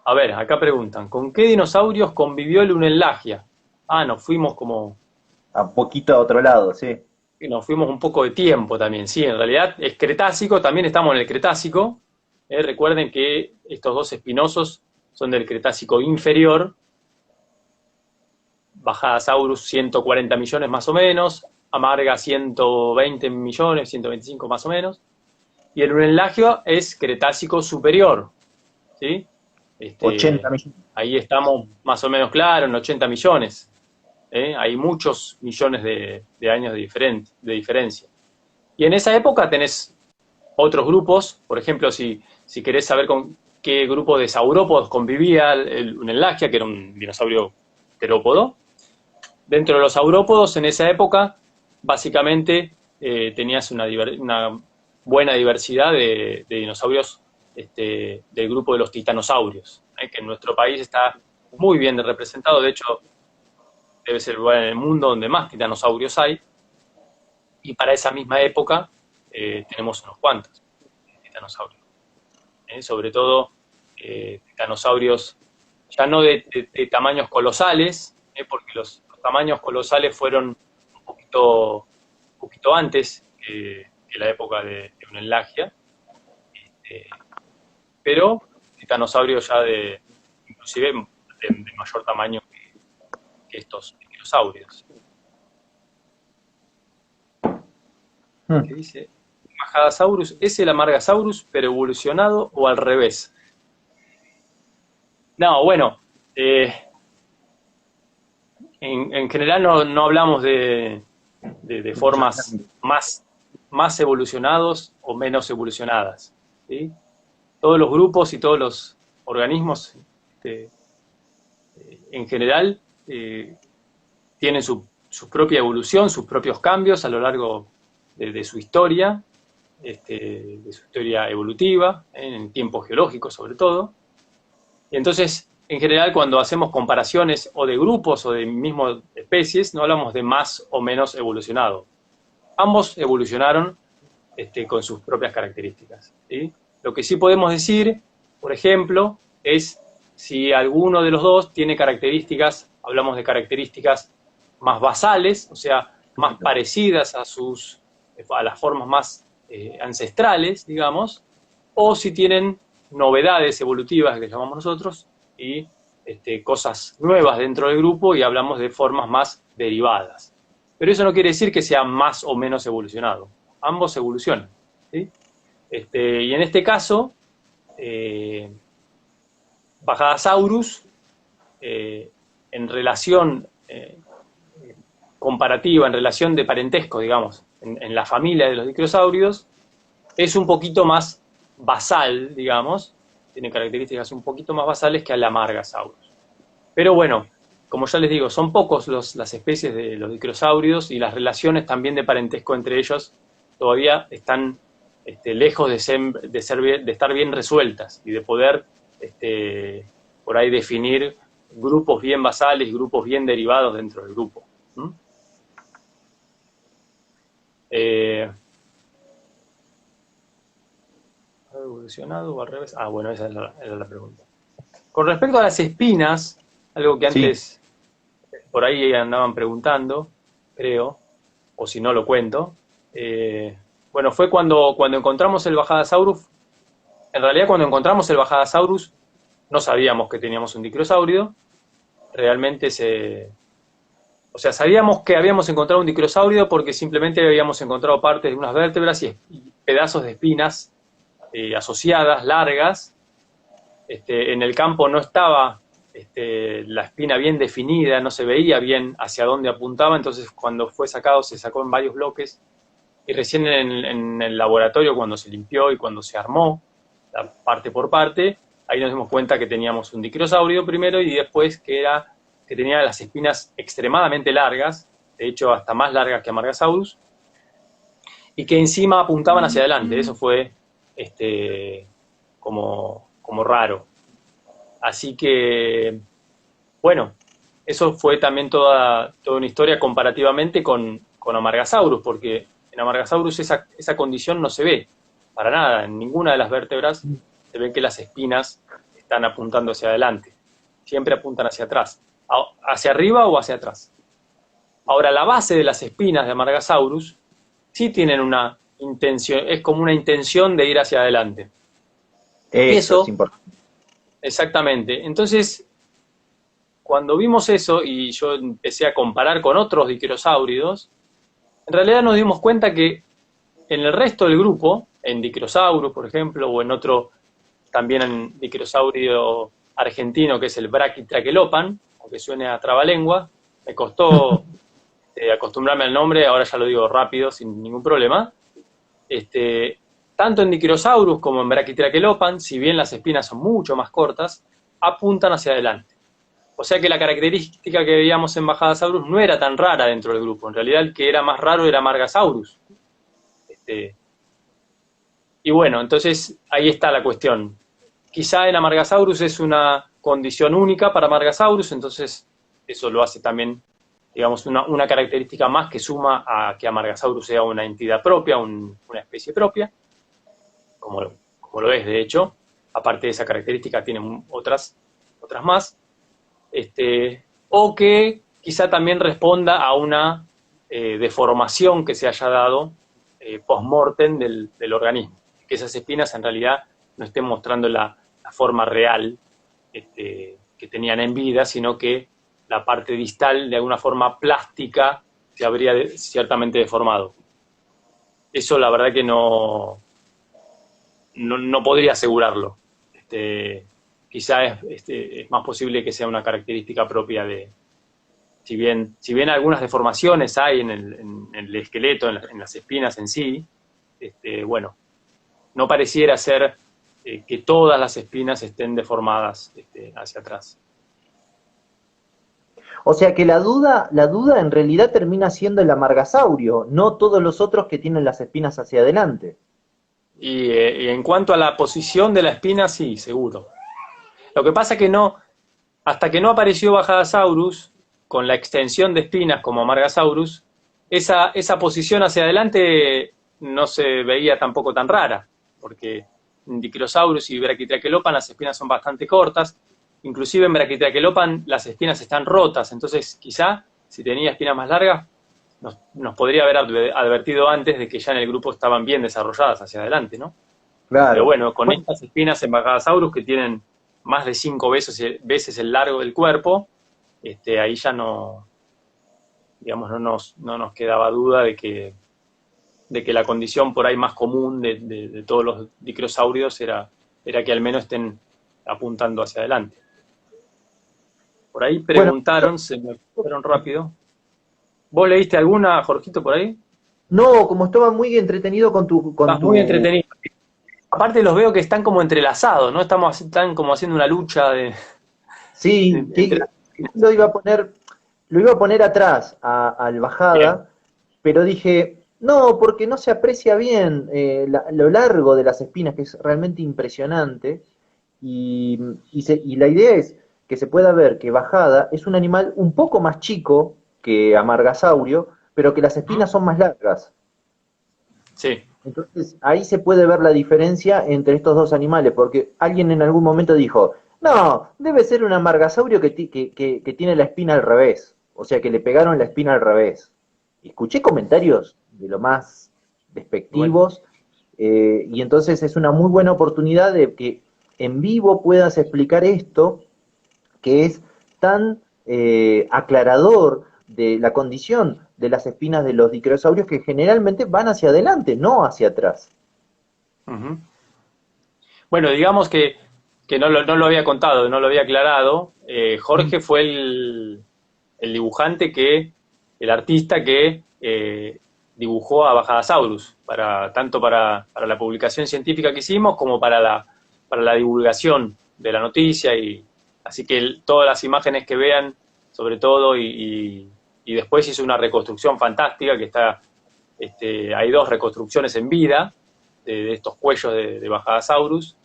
A ver, acá preguntan, ¿con qué dinosaurios convivió el Unenlagia? Nos fuimos Un poquito a otro lado, sí. nos fuimos un poco de tiempo también, sí, en realidad es Cretácico, también estamos en el Cretácico. Recuerden que estos dos espinosos son del Cretácico inferior, Bajadasaurus 140 millones más o menos, Amarga 120 millones, 125 más o menos, y el Unenlagio es Cretácico superior, ¿sí? 80 millones. Ahí estamos más o menos claros, en 80 millones. Hay muchos millones de años de diferencia. Y en esa época tenés otros grupos, por ejemplo, si querés saber con qué grupo de saurópodos convivía el Unenlagia, que era un dinosaurio terópodo. Dentro de los saurópodos, en esa época, básicamente tenías una buena diversidad de dinosaurios del grupo de los titanosaurios, que en nuestro país está muy bien representado. De hecho, debe ser el lugar en el mundo donde más titanosaurios hay. Y para esa misma época tenemos unos cuantos titanosaurios. Sobre todo titanosaurios ya no de tamaños colosales, porque los tamaños colosales fueron un poquito antes que la época de Unenlagia, pero titanosaurios ya inclusive de mayor tamaño que estos dinosaurios. ¿Qué dice? Bajadasaurus es el Amargasaurus, pero evolucionado o al revés. No, bueno, en general no hablamos de formas más evolucionados o menos evolucionadas, ¿sí? Todos los grupos y todos los organismos en general tienen su propia evolución, sus propios cambios a lo largo de su historia, de su historia evolutiva, en tiempo geológico sobre todo. Y entonces, en general, cuando hacemos comparaciones o de grupos o de mismas especies, no hablamos de más o menos evolucionado. Ambos evolucionaron con sus propias características, ¿sí? Lo que sí podemos decir, por ejemplo, es si alguno de los dos tiene características, hablamos de características más basales, o sea, más parecidas a las formas más ancestrales, digamos, o si tienen novedades evolutivas que llamamos nosotros y cosas nuevas dentro del grupo y hablamos de formas más derivadas. Pero eso no quiere decir que sea más o menos evolucionado. Ambos evolucionan, ¿sí? Y en este caso, Bajadasaurus, en relación comparativa, en relación de parentesco, digamos, en la familia de los dicrosáuridos, es un poquito más basal, digamos, tiene características un poquito más basales que al Amargasaurus. Pero bueno, como ya les digo, son pocos las especies de los dicrosáuridos y las relaciones también de parentesco entre ellos todavía están lejos de estar bien resueltas y de poder por ahí definir grupos bien basales y grupos bien derivados dentro del grupo. evolucionado o al revés? Ah, bueno, esa era la pregunta. Con respecto a las espinas, algo que antes por ahí andaban preguntando, creo, o si no lo cuento, bueno, fue cuando encontramos el Bajadasaurus. En realidad, cuando encontramos el Bajadasaurus, no sabíamos que teníamos un dicrosaurio. Realmente o sea, sabíamos que habíamos encontrado un dicrosaurio porque simplemente habíamos encontrado partes de unas vértebras y pedazos de espinas asociadas, largas. En el campo no estaba la espina bien definida, no se veía bien hacia dónde apuntaba, entonces cuando fue sacado se sacó en varios bloques y recién en el laboratorio, cuando se limpió y cuando se armó la parte por parte, ahí nos dimos cuenta que teníamos un dicrosaurio primero y después que tenía las espinas extremadamente largas, de hecho hasta más largas que Amargasaurus, y que encima apuntaban hacia adelante. Eso fue como raro. Así que, bueno, eso fue también toda una historia comparativamente con Amargasaurus, porque en Amargasaurus esa condición no se ve para nada. En ninguna de las vértebras se ve que las espinas están apuntando hacia adelante. Siempre apuntan hacia atrás, hacia arriba o hacia atrás. Ahora, la base de las espinas de Amargasaurus sí tienen una intención, es como una intención de ir hacia adelante. Eso es importante. Exactamente. Entonces, cuando vimos eso y yo empecé a comparar con otros dicrosáuridos, en realidad nos dimos cuenta que en el resto del grupo, en Dicrosaurus, por ejemplo, o en otro, también en dicrosaurio argentino, que es el Brachytrachelopan, aunque suene a trabalengua, me costó acostumbrarme al nombre, ahora ya lo digo rápido, sin ningún problema. Tanto en Dicrosaurus como en Brachytrachelopan, si bien las espinas son mucho más cortas, apuntan hacia adelante. O sea que la característica que veíamos en Bajadasaurus no era tan rara dentro del grupo. En realidad el que era más raro era Amargasaurus. Y bueno, entonces ahí está la cuestión. Quizá en Amargasaurus es una condición única para Amargasaurus, entonces eso lo hace también, digamos, una característica más que suma a que Amargasaurus sea una entidad propia, una especie propia, como lo es de hecho. Aparte de esa característica tiene otras más. O que quizá también responda a una deformación que se haya dado post-mortem del organismo. Que esas espinas en realidad no estén mostrando la forma real que tenían en vida, sino que la parte distal de alguna forma plástica se habría ciertamente deformado. Eso la verdad que no podría asegurarlo. Quizá es más posible que sea una característica propia de... Si bien algunas deformaciones hay en el esqueleto, en las espinas en sí, bueno, no pareciera ser que todas las espinas estén deformadas hacia atrás. O sea que la duda en realidad termina siendo el Amargasaurio, no todos los otros que tienen las espinas hacia adelante. Y en cuanto a la posición de la espina, sí, seguro. Lo que pasa es que hasta que no apareció Bajadasaurus, con la extensión de espinas como Amargasaurus, esa posición hacia adelante no se veía tampoco tan rara, porque en Dicrosaurus y Brachytrachelopan las espinas son bastante cortas, inclusive en Brachytrachelopan las espinas están rotas, entonces quizá si tenía espinas más largas nos podría haber advertido antes de que ya en el grupo estaban bien desarrolladas hacia adelante, ¿no? Claro. Pero bueno, con estas espinas en Bajadasaurus que tienen más de 5 veces el largo del cuerpo, ahí ya no nos quedaba duda de que la condición por ahí más común de todos los dicrosáuridos era que al menos estén apuntando hacia adelante. Por ahí preguntaron, se me fueron rápido. ¿Vos leíste alguna, Jorgito, por ahí? No, como estaba muy entretenido con tu... Muy entretenido. Aparte los veo que están como entrelazados, ¿no? Están como haciendo una lucha de... Sí, lo iba a poner atrás al Bajada, bien, pero dije, no, porque no se aprecia bien lo largo de las espinas, que es realmente impresionante, y la idea es que se pueda ver que Bajada es un animal un poco más chico que Amargasaurio, pero que las espinas son más largas. Sí, Entonces, ahí se puede ver la diferencia entre estos dos animales, porque alguien en algún momento dijo, no, debe ser un amargasaurio que tiene la espina al revés, o sea, que le pegaron la espina al revés. Escuché comentarios de lo más Bueno, despectivos, y entonces es una muy buena oportunidad de que en vivo puedas explicar esto, que es tan aclarador de la condición de las espinas de los dicrosaurios que generalmente van hacia adelante, no hacia atrás. ujú. Bueno, digamos que no lo había contado, no lo había aclarado. Mm. Jorge fue el dibujante el artista que dibujó a Bajadasaurus, tanto para la publicación científica que hicimos como para la divulgación de la noticia. Así que todas las imágenes que vean, sobre todo, y después hizo una reconstrucción fantástica que hay dos reconstrucciones en vida de estos cuellos de Bajadasaurus,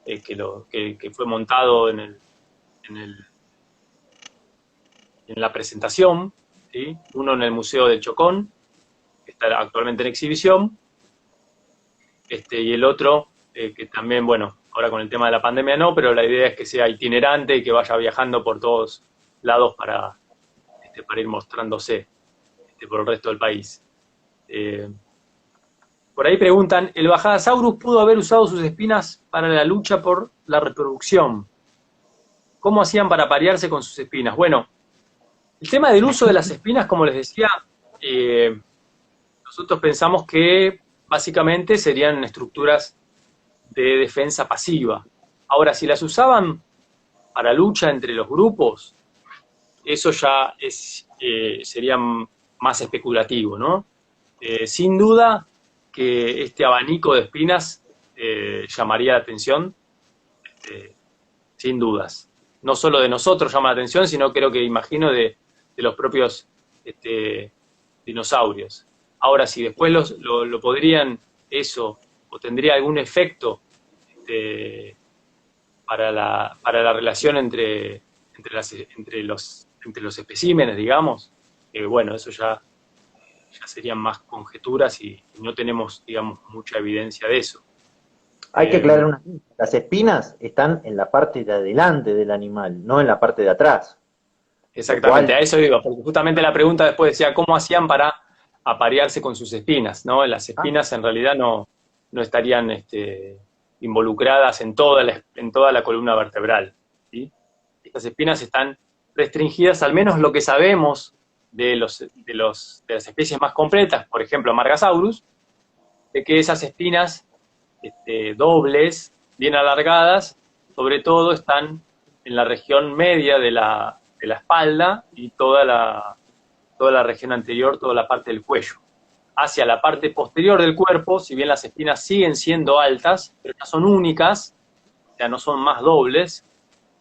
que fue montado en, el, en la presentación, ¿sí? Uno en el Museo del Chocón, que está actualmente en exhibición, y el otro, que también, bueno, ahora con el tema de la pandemia no, pero la idea es que sea itinerante y que vaya viajando por todos lados para ir mostrándose por el resto del país. Eh, por ahí preguntan, ¿el Bajadasaurus pudo haber usado sus espinas para la lucha por la reproducción? ¿Cómo hacían para parearse con sus espinas? Bueno, el tema del uso de las espinas, como les decía, eh, nosotros pensamos que básicamente serían estructuras de defensa pasiva. Ahora, si las usaban para lucha entre los grupos, eso ya sería más especulativo, ¿no? Sin duda que este abanico de espinas llamaría la atención, eh, sin dudas. No solo de nosotros llama la atención, sino creo que imagino de los propios este, dinosaurios. Ahora, si después lo podrían eso, o tendría algún efecto este, para la relación entre los especímenes, digamos, bueno, eso ya serían más conjeturas y no tenemos, digamos, mucha evidencia de eso. Hay que Eh, aclarar una cosa, las espinas están en la parte de adelante del animal, no en la parte de atrás, lo Exactamente, cual, a eso iba, porque justamente la pregunta después decía cómo hacían para aparearse con sus espinas, ¿no? Las ah, espinas en realidad no estarían involucradas en toda la columna vertebral, ¿sí? Estas espinas están restringidas, al menos lo que sabemos de las especies más completas, por ejemplo, Margasaurus, de que esas espinas dobles, bien alargadas, sobre todo están en la región media de la espalda y toda la región anterior, toda la parte del cuello. Hacia la parte posterior del cuerpo, si bien las espinas siguen siendo altas, pero ya son únicas, ya no son más dobles,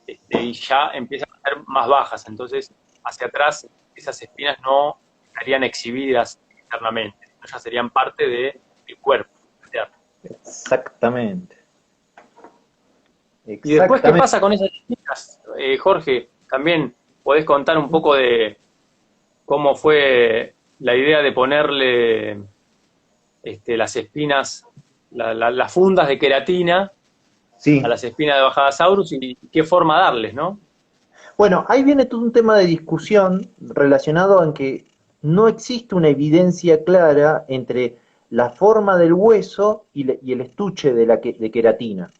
y ya empiezan a ser más bajas. Entonces, hacia atrás, esas espinas no estarían exhibidas internamente, ya serían parte del cuerpo. exactamente, Y después, ¿qué exactamente. pasa con esas espinas? Jorge, también podés contar un poco de cómo fue la idea de ponerle las espinas, las fundas de queratina a Sí, las espinas de Bajadasaurus y qué forma darles, ¿no? bueno, ahí viene todo un tema de discusión relacionado en que no existe una evidencia clara entre la forma del hueso y el estuche de queratina.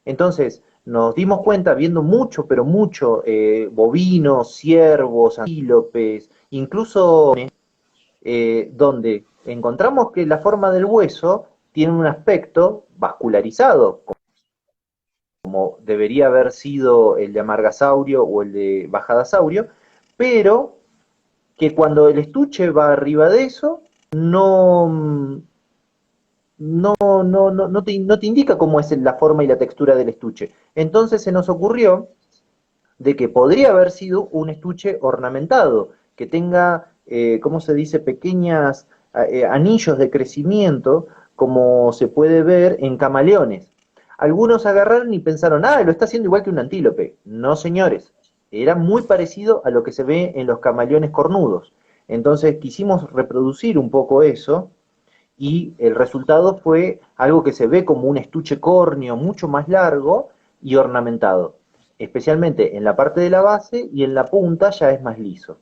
Entonces, nos dimos cuenta viendo mucho, pero mucho, bovinos, ciervos, antílopes, incluso donde encontramos que la forma del hueso tiene un aspecto vascularizado, como debería haber sido el de Amargasaurio o el de Bajadasaurio, pero que cuando el estuche va arriba de eso, no te indica cómo es la forma y la textura del estuche. Entonces se nos ocurrió de que podría haber sido un estuche ornamentado, que tenga, ¿cómo se dice?, pequeñas anillos de crecimiento, como se puede ver en camaleones. Algunos agarraron y pensaron, lo está haciendo igual que un antílope. No, señores, era muy parecido a lo que se ve en los camaleones cornudos. Entonces quisimos reproducir un poco eso y el resultado fue algo que se ve como un estuche córneo mucho más largo y ornamentado, especialmente en la parte de la base, y en la punta ya es más liso.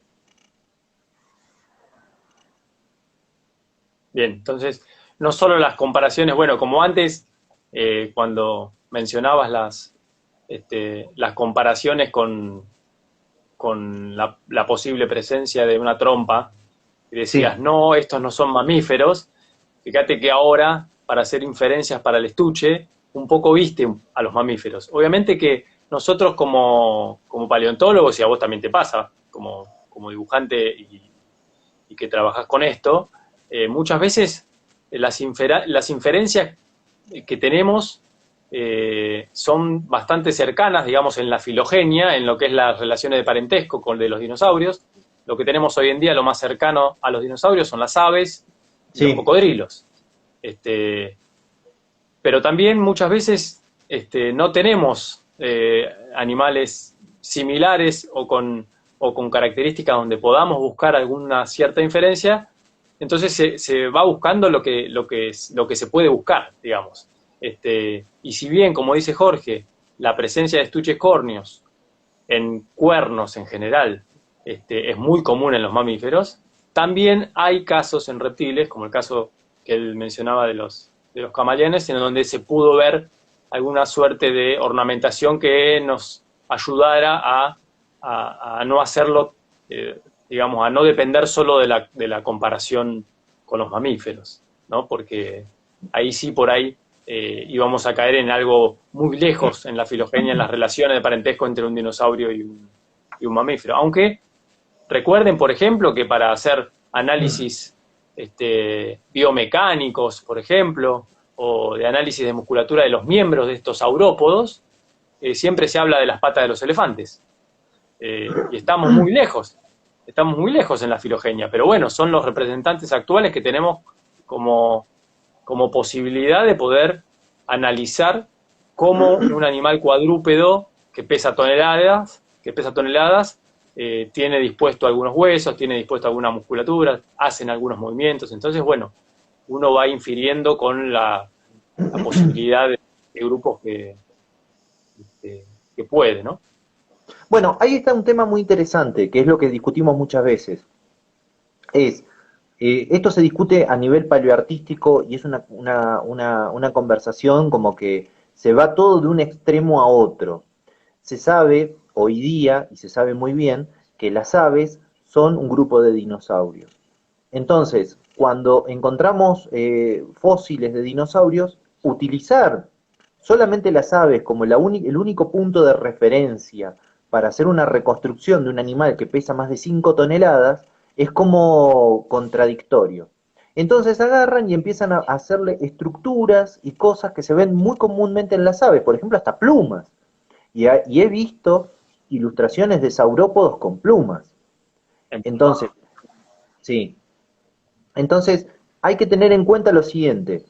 Bien, entonces, no solo las comparaciones, bueno, como antes, cuando mencionabas las comparaciones con la posible presencia de una trompa, y decías, Sí, no, estos no son mamíferos, fíjate que ahora, para hacer inferencias para el estuche, un poco viste a los mamíferos. Obviamente que nosotros como paleontólogos, y a vos también te pasa, como dibujante y que trabajás con esto, muchas veces las inferencias que tenemos son bastante cercanas, digamos, en la filogenia, en lo que es las relaciones de parentesco con de los dinosaurios. Lo que tenemos hoy en día, lo más cercano a los dinosaurios, son las aves y los sí. cocodrilos. Este, pero también muchas veces no tenemos animales similares o con características donde podamos buscar alguna cierta inferencia, entonces se va buscando lo que se puede buscar, digamos. Y si bien, como dice Jorge, la presencia de estuches córneos en cuernos en general es muy común en los mamíferos, también hay casos en reptiles, como el caso que él mencionaba de los camaleones, en donde se pudo ver alguna suerte de ornamentación que nos ayudara a no hacerlo, digamos, a no depender solo de la comparación con los mamíferos, ¿no? Porque ahí sí, por ahí, íbamos a caer en algo muy lejos en la filogenia, en las relaciones de parentesco entre un dinosaurio y un mamífero. Aunque recuerden, por ejemplo, que para hacer análisis biomecánicos, por ejemplo, o de análisis de musculatura de los miembros de estos saurópodos, siempre se habla de las patas de los elefantes. Y estamos muy lejos en la filogenia, pero bueno, son los representantes actuales que tenemos como, como posibilidad de poder analizar cómo un animal cuadrúpedo que pesa toneladas, tiene dispuesto algunos huesos, tiene dispuesto alguna musculatura, hacen algunos movimientos. Entonces, bueno, uno va infiriendo con la posibilidad de grupos que puede, ¿no? Bueno, ahí está un tema muy interesante, que es lo que discutimos muchas veces. Es, esto se discute a nivel paleoartístico y es una conversación como que se va todo de un extremo a otro. Se sabe hoy día, y se sabe muy bien, que las aves son un grupo de dinosaurios. Entonces, cuando encontramos fósiles de dinosaurios, utilizar solamente las aves como el único punto de referencia para hacer una reconstrucción de un animal que pesa más de 5 toneladas es como contradictorio. Entonces agarran y empiezan a hacerle estructuras y cosas que se ven muy comúnmente en las aves, por ejemplo hasta plumas. Y he visto ilustraciones de saurópodos con plumas. Entonces, sí. Entonces, hay que tener en cuenta lo siguiente.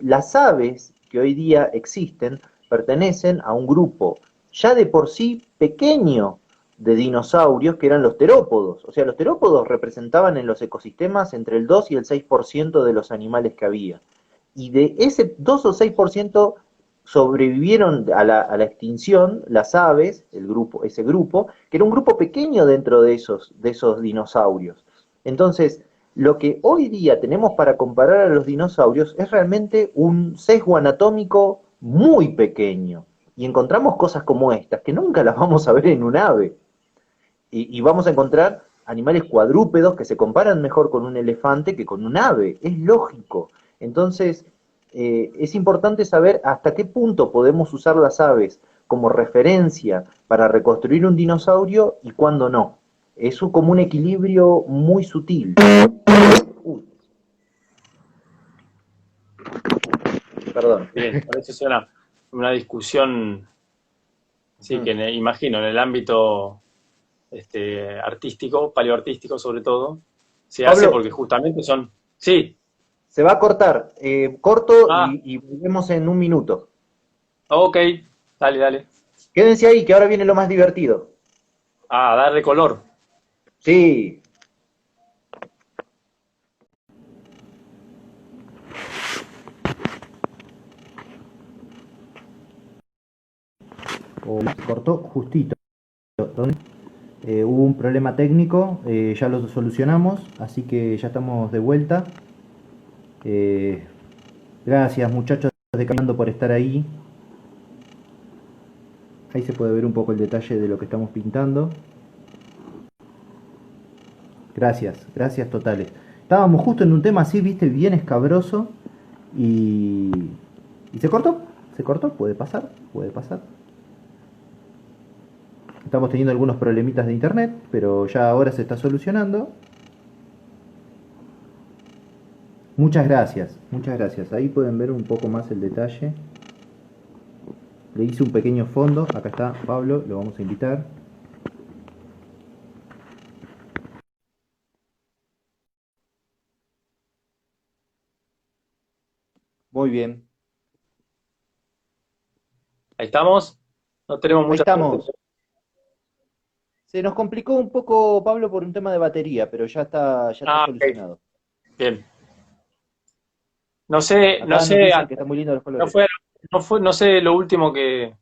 Las aves que hoy día existen pertenecen a un grupo ya de por sí pequeño de dinosaurios que eran los terópodos. O sea, los terópodos representaban en los ecosistemas entre el 2 y el 6% de los animales que había. Y de ese 2 o 6% sobrevivieron a la extinción las aves, ese grupo, que era un grupo pequeño dentro de esos dinosaurios. Entonces, lo que hoy día tenemos para comparar a los dinosaurios es realmente un sesgo anatómico muy pequeño. Y encontramos cosas como estas, que nunca las vamos a ver en un ave. Y vamos a encontrar animales cuadrúpedos que se comparan mejor con un elefante que con un ave. Es lógico. Entonces, es importante saber hasta qué punto podemos usar las aves como referencia para reconstruir un dinosaurio y cuándo no. Es como un equilibrio muy sutil. Uy, perdón. Bien, parece ser una discusión, sí, que imagino en el ámbito artístico, paleoartístico sobre todo, se hace Pablo, porque justamente son, sí, se va a cortar. Corto ah, y volvemos en un minuto. ok, dale, dale, Quédense ahí, que ahora viene lo más divertido. darle color. Sí. o se cortó justito. Hubo un problema técnico, ya lo solucionamos, así que ya estamos de vuelta. Eh, Gracias muchachos de Caminando por estar ahí. Ahí se puede ver un poco el detalle de lo que estamos pintando. Gracias, gracias totales. Estábamos justo en un tema así, viste, bien escabroso. Y se cortó, puede pasar, puede pasar. Estamos teniendo algunos problemitas de internet, pero ya ahora se está solucionando. Muchas gracias, muchas gracias. Ahí pueden ver un poco más el detalle. Le hice un pequeño fondo. Acá está Pablo, lo vamos a invitar. Muy bien. Ahí estamos. No tenemos Ahí mucha suerte. estamos. Se nos complicó un poco, Pablo, por un tema de batería, pero ya está Ok. solucionado. Bien. No sé, no Acá nos sé, dicen que están muy lindos los no colores. fue, no sé lo último que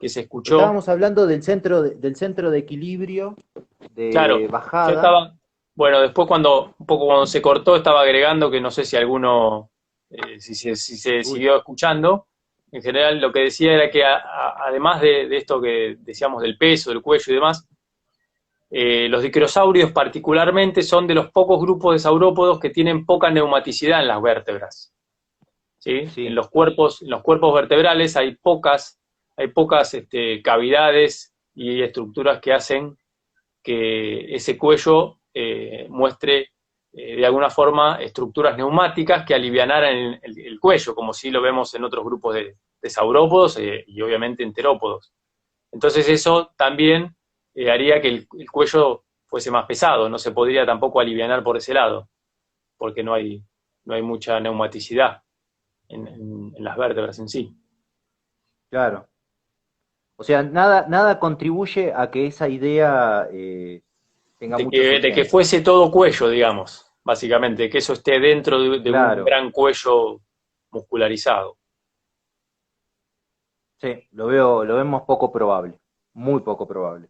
se escuchó. Estábamos hablando del centro de equilibrio, Claro, de yo bajada. estaba, bueno, después un poco cuando se cortó, estaba agregando que no sé si alguno, si se Uy, siguió escuchando. En general, lo que decía era que además de esto que decíamos del peso, del cuello y demás, los dicrosaurios particularmente son de los pocos grupos de saurópodos que tienen poca neumaticidad en las vértebras. ¿Sí? sí, En los cuerpos vertebrales hay pocas cavidades y estructuras que hacen que ese cuello muestre de alguna forma estructuras neumáticas que alivianaran el cuello, como si lo vemos en otros grupos de saurópodos y obviamente enterópodos. Entonces eso también haría que el cuello fuese más pesado, no se podría tampoco alivianar por ese lado, porque no hay mucha neumaticidad en las vértebras en sí. claro. O sea, nada contribuye a que esa idea tenga mucho De que sustento. fuese todo cuello, digamos, básicamente, que eso esté dentro de un Claro, gran cuello muscularizado. sí, lo vemos poco probable, muy poco probable.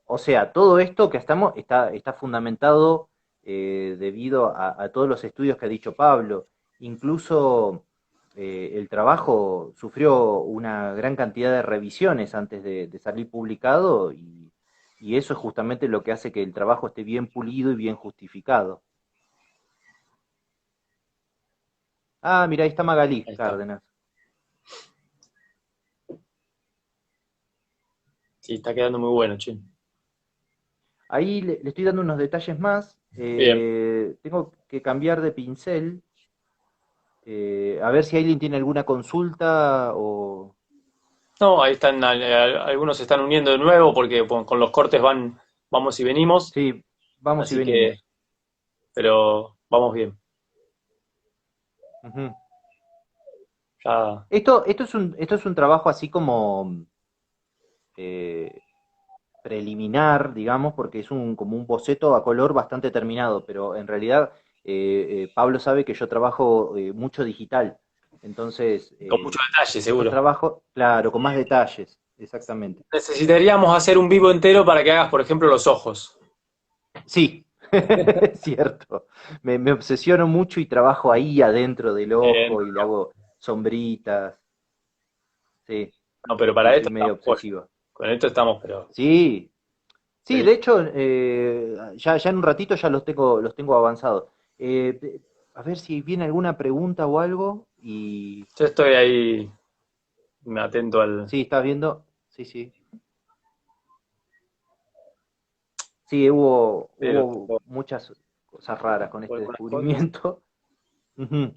O sea, todo esto que estamos está fundamentado debido a todos los estudios que ha dicho Pablo. Incluso el trabajo sufrió una gran cantidad de revisiones antes de salir publicado y eso es justamente lo que hace que el trabajo esté bien pulido y bien justificado. Ah, mira, ahí está Magalí Ahí está. Cárdenas. Sí, está quedando muy bueno, che. Ahí le estoy dando unos detalles más. Bien. Tengo que cambiar de pincel. A ver si alguien tiene alguna consulta o... No, ahí están, algunos se están uniendo de nuevo porque con los cortes vamos y venimos, Sí, vamos y así que, venimos. pero vamos bien. Ujú. Ya, Esto es un trabajo así como eh, preliminar, digamos, porque es como un boceto a color bastante terminado, pero en realidad Pablo sabe que yo trabajo mucho digital, entonces con mucho detalle, yo seguro. trabajo, claro, con más detalles, exactamente. Necesitaríamos hacer un vivo entero para que hagas, por ejemplo, los ojos. Sí, es cierto. Me obsesiono mucho y trabajo ahí adentro del Bien. ojo y le hago sombritas. Sí, No, pero sí, para soy esto medio estamos, pollo. obsesivo. Con esto estamos, pero Sí, sí, feliz. de hecho, ya en un ratito ya los tengo avanzados. A ver si viene alguna pregunta o algo. Y Yo estoy ahí atento al... sí, ¿estás viendo? Sí, sí. Sí, Pero hubo muchas cosas raras con este algunas cosas. descubrimiento. Ujú.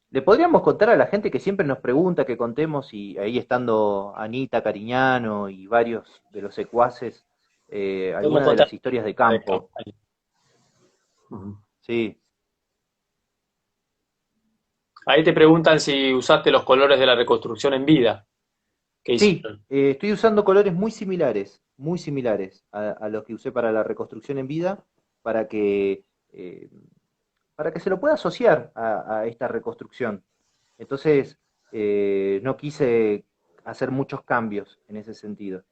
Le podríamos contar a la gente que siempre nos pregunta que contemos, y ahí estando Anita Cariñano y varios de los secuaces, Podemos algunas de contar las historias de de campo. campaña. Ujú. Sí, Ahí te preguntan si usaste los colores de la reconstrucción en vida. ¿Qué sí, hicieron? estoy usando colores muy similares a los que usé para la reconstrucción en vida, para que para que se lo pueda asociar a esta reconstrucción. Entonces, no quise hacer muchos cambios en ese sentido.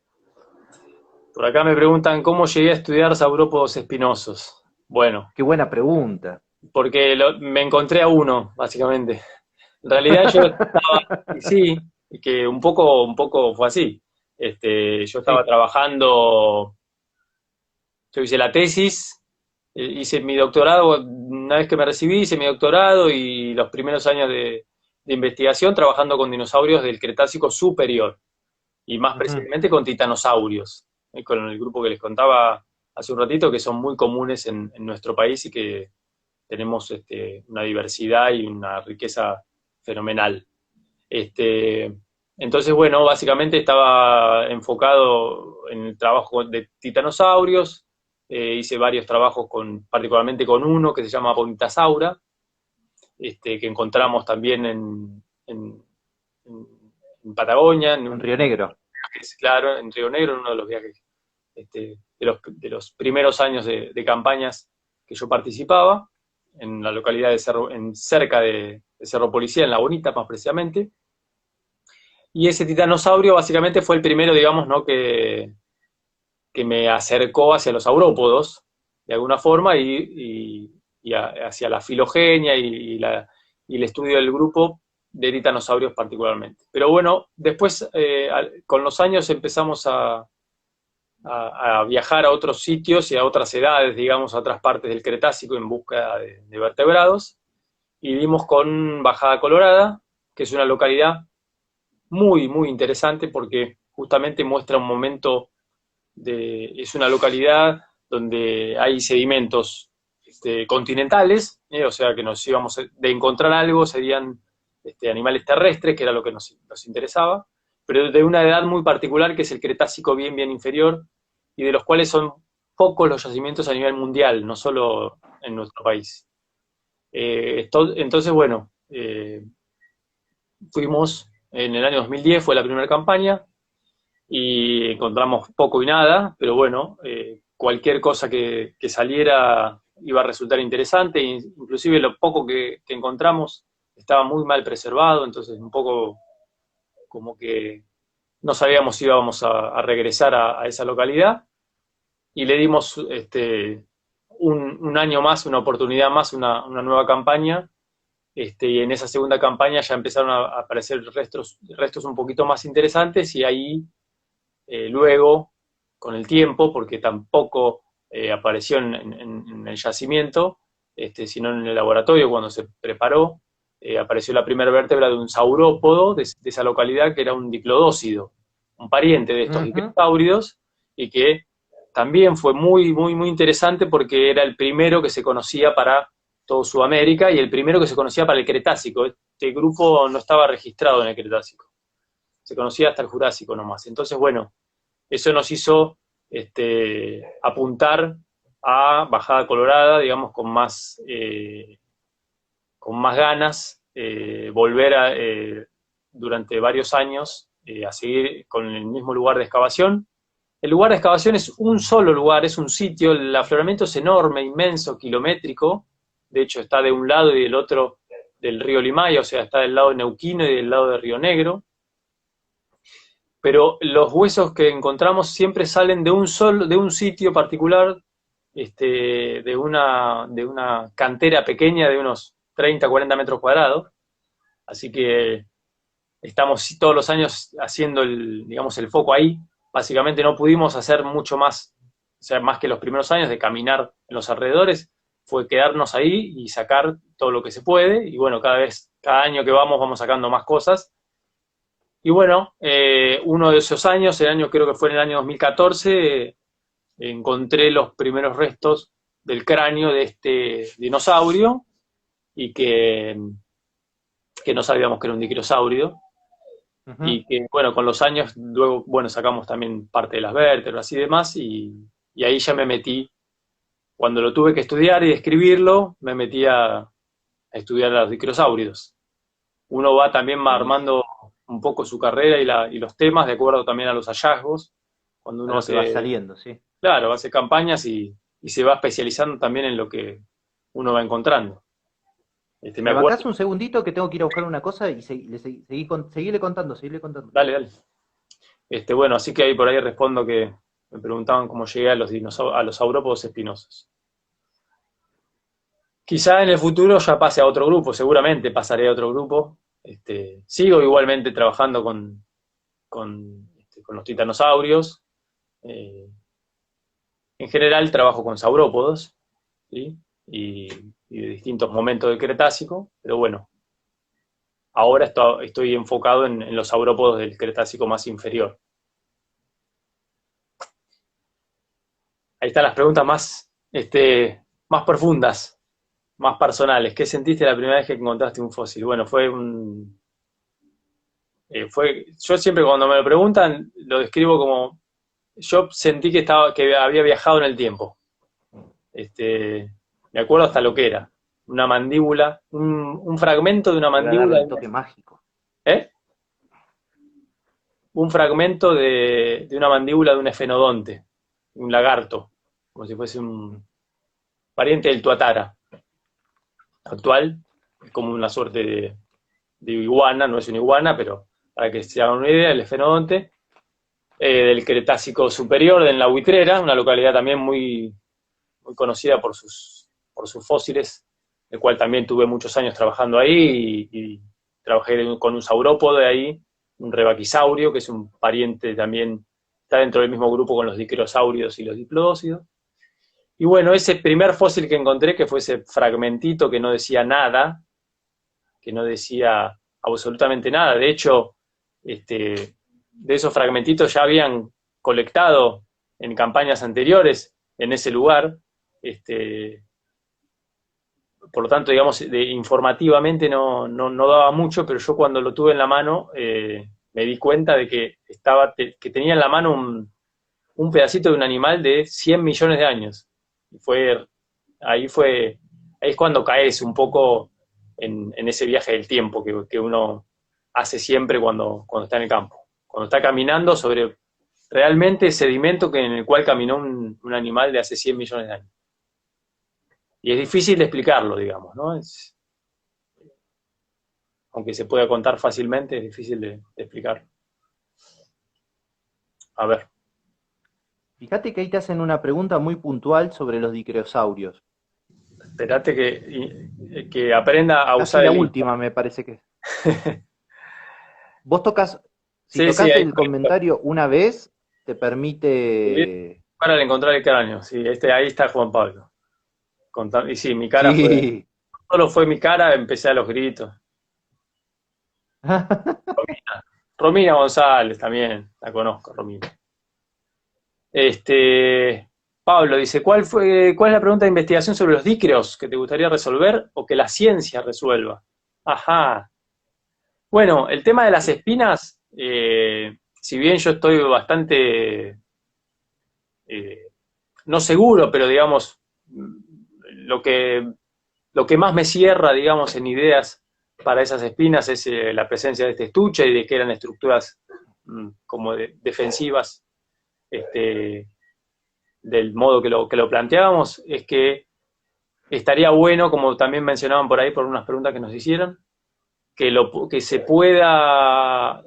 Por acá me preguntan cómo llegué a estudiar saurópodos espinosos. Bueno, Qué buena pregunta. porque me encontré a uno, básicamente. En realidad yo estaba, y sí, y que un poco fue así. Yo estaba Sí. trabajando, yo hice la tesis, hice mi doctorado, una vez que me recibí, hice mi doctorado y los primeros años de investigación trabajando con dinosaurios del Cretácico superior, y más Ujú. precisamente con titanosaurios, con el grupo que les contaba hace un ratito, que son muy comunes en nuestro país y que tenemos una diversidad y una riqueza fenomenal. Este, entonces, bueno, básicamente estaba enfocado en el trabajo de titanosaurios, hice varios trabajos particularmente con uno que se llama Bonitasaura, que encontramos también en Patagonia, En Río Negro. claro, en Río Negro, en uno de los viajes de los primeros años de campañas que yo participaba, en la localidad de Cerro, cerca de Cerro Policía, en La Bonita más precisamente. Y ese titanosaurio básicamente fue el primero, digamos, ¿no? que me acercó hacia los saurópodos, de alguna forma, hacia la filogenia y el estudio del grupo de titanosaurios particularmente. Pero bueno, después, con los años empezamos a viajar a otros sitios y a otras edades, digamos, a otras partes del Cretácico en busca de vertebrados, y dimos con Bajada Colorada, que es una localidad muy, muy interesante porque justamente muestra un momento es una localidad donde hay sedimentos continentales, o sea que nos íbamos de encontrar algo, serían animales terrestres, que era lo que nos interesaba, pero de una edad muy particular que es el Cretácico bien, bien inferior, y de los cuales son pocos los yacimientos a nivel mundial, no solo en nuestro país. Entonces, bueno, fuimos en el año 2010, fue la primera campaña, y encontramos poco y nada, pero bueno, cualquier cosa que saliera iba a resultar interesante, inclusive lo poco que encontramos estaba muy mal preservado, entonces un poco como que no sabíamos si íbamos a regresar a esa localidad, y le dimos un año más, una oportunidad más, una nueva campaña, y en esa segunda campaña ya empezaron a aparecer restos un poquito más interesantes, y ahí luego, con el tiempo, porque tampoco apareció en el yacimiento, sino en el laboratorio cuando se preparó, apareció la primera vértebra de un saurópodo de esa localidad, que era un diplodócido, un pariente de estos Ujú. dinosaurios, y que también fue muy, muy, muy interesante porque era el primero que se conocía para todo Sudamérica y el primero que se conocía para el Cretácico. Este grupo no estaba registrado en el Cretácico, se conocía hasta el Jurásico nomás. Entonces, bueno, eso nos hizo apuntar a Bajada Colorada, digamos, con más ganas, volver durante varios años a seguir con el mismo lugar de excavación. El lugar de excavación es un solo lugar, es un sitio, el afloramiento es enorme, inmenso, kilométrico, de hecho está de un lado y del otro del río Limay, o sea, está del lado de Neuquino y del lado de Río Negro, pero los huesos que encontramos siempre salen de un sitio particular, de una cantera pequeña de unos 30, 40 metros cuadrados, así que estamos todos los años haciendo digamos, el foco ahí. Básicamente no pudimos hacer mucho más, o sea, más que los primeros años de caminar en los alrededores, fue quedarnos ahí y sacar todo lo que se puede, y bueno, cada año que vamos sacando más cosas. Y bueno, uno de esos años, el año creo que fue en el año 2014, encontré los primeros restos del cráneo de este dinosaurio, y que no sabíamos que era un dinosaurio, Ujú. y que bueno, con los años luego, bueno, sacamos también parte de las vértebras y demás, y ahí ya me metí, cuando lo tuve que estudiar y escribirlo, me metí a estudiar a los dicrosáuridos. Uno va también Buenísimo. armando un poco su carrera y los temas de acuerdo también a los hallazgos. Cuando A uno lo que va hace, saliendo, sí. claro, hace campañas y se va especializando también en lo que uno va encontrando. Me ¿Me acuerdo. bancás un segundito que tengo que ir a buscar una cosa y seguirle contando, seguirle contando? Dale, dale. Bueno, así que ahí por ahí respondo que me preguntaban cómo llegué a a los saurópodos espinosos. Quizá en el futuro ya pase a otro grupo, seguramente pasaré a otro grupo. Sigo igualmente trabajando con los titanosaurios. Eh, en general trabajo con saurópodos, ¿sí? Y de distintos momentos del Cretácico, pero bueno, ahora estoy enfocado en los saurópodos del Cretácico más inferior. Ahí están las preguntas más profundas, más personales. ¿Qué sentiste la primera vez que encontraste un fósil? Bueno, yo siempre cuando me lo preguntan, lo describo como, yo sentí que había viajado en el tiempo. Me acuerdo hasta lo que era. Una mandíbula, un fragmento de una Iba a darle mandíbula. el toque mágico. ¿Eh? Un fragmento de una mandíbula de un esfenodonte, un lagarto, como si fuese un pariente del tuatara actual, es como una suerte de iguana, no es una iguana, pero para que se hagan una idea, el esfenodonte, del Cretácico superior, en la Buitrera, una localidad también muy, muy conocida por sus fósiles, el cual también tuve muchos años trabajando ahí y trabajé con un saurópodo de ahí, un rebaquisaurio, que es un pariente también, está dentro del mismo grupo con los dicrosáuridos y los diplodócidos. Y bueno, ese primer fósil que encontré, que fue ese fragmentito que no decía nada, que no decía absolutamente nada, de hecho, de esos fragmentitos ya habían colectado en campañas anteriores en ese lugar, por lo tanto, digamos, informativamente no daba mucho, pero yo cuando lo tuve en la mano me di cuenta de que tenía en la mano un pedacito de un animal de 100 millones de años. Y ahí es cuando caes un poco en ese viaje del tiempo que uno hace siempre cuando está en el campo. Cuando está caminando sobre realmente sedimento en el cual caminó un animal de hace 100 millones de años. Y es difícil de explicarlo, digamos, ¿no? Aunque se pueda contar fácilmente, es difícil de explicarlo. A ver. Fíjate que ahí te hacen una pregunta muy puntual sobre los dicrosaurios. Esperate que aprenda a Casi usar la el... última, me parece que. Vos tocas, si Sí, sí, tocas ahí el comentario una vez, te permite. para encontrar el cráneo. Sí, ahí está Juan Pablo. Y sí, mi cara Sí. solo fue mi cara, empecé a los gritos. Romina González también, la conozco, Romina. Pablo dice, ¿cuál es la pregunta de investigación sobre los díqueos que te gustaría resolver o que la ciencia resuelva? Ajá. Bueno, el tema de las espinas, si bien yo estoy bastante, no seguro, pero digamos, lo que más me cierra, digamos, en ideas para esas espinas es la presencia de este estuche y de que eran estructuras como defensivas, del modo que lo planteábamos, es que estaría bueno, como también mencionaban por ahí por unas preguntas que nos hicieron, que se pueda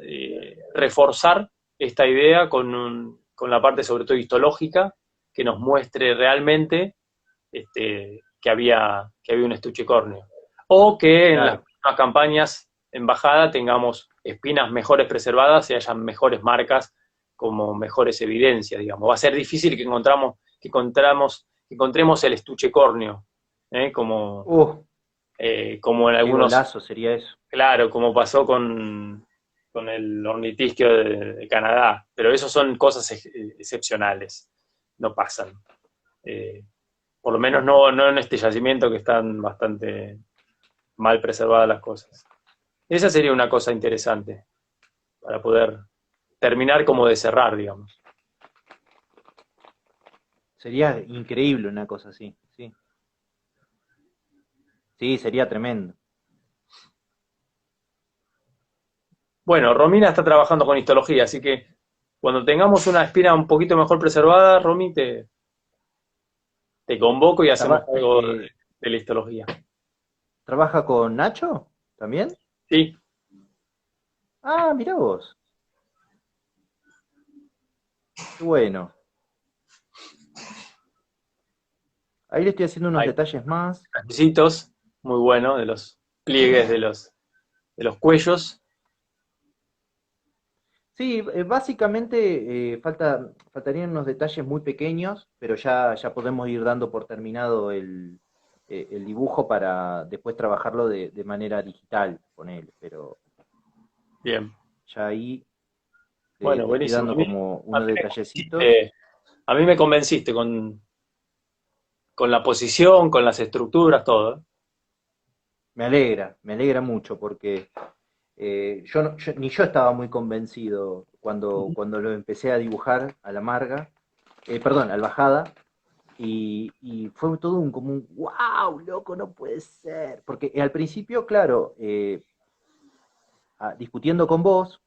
reforzar esta idea con la parte sobre todo histológica, que nos muestre realmente que había un estuche córneo. O que en las próximas campañas en bajada tengamos espinas mejores preservadas y hayan mejores marcas como mejores evidencias, digamos. Va a ser difícil que encontremos el estuche córneo, como en Qué algunos... golazo sería eso. Claro, como pasó con el ornitisquio de Canadá, pero eso son cosas excepcionales, no pasan. Por lo menos no en este yacimiento que están bastante mal preservadas las cosas. Esa sería una cosa interesante para poder terminar como de cerrar, digamos. Sería increíble una cosa así, sí. Sí, sería tremendo. Bueno, Romina está trabajando con histología, así que cuando tengamos una espina un poquito mejor preservada, Romy, te convoco y hacemos algo de la histología. ¿Trabaja con Nacho también? Sí, Ah, mirá vos, qué bueno. Ahí le estoy haciendo unos hay detalles más. requisitos muy buenos de los pliegues de los cuellos. Sí, básicamente faltarían unos detalles muy pequeños, pero ya podemos ir dando por terminado el dibujo para después trabajarlo de manera digital con él. Pero Bien. ya ahí Bueno, le estoy buenísimo. dando como A mí unos me detallecitos. convenciste, a mí me convenciste con la posición, con las estructuras, todo. Me alegra mucho porque ni yo estaba muy convencido cuando lo empecé a dibujar a la marga, perdón, al bajada, y fue todo como un wow, loco, no puede ser. Porque al principio, claro, discutiendo con vos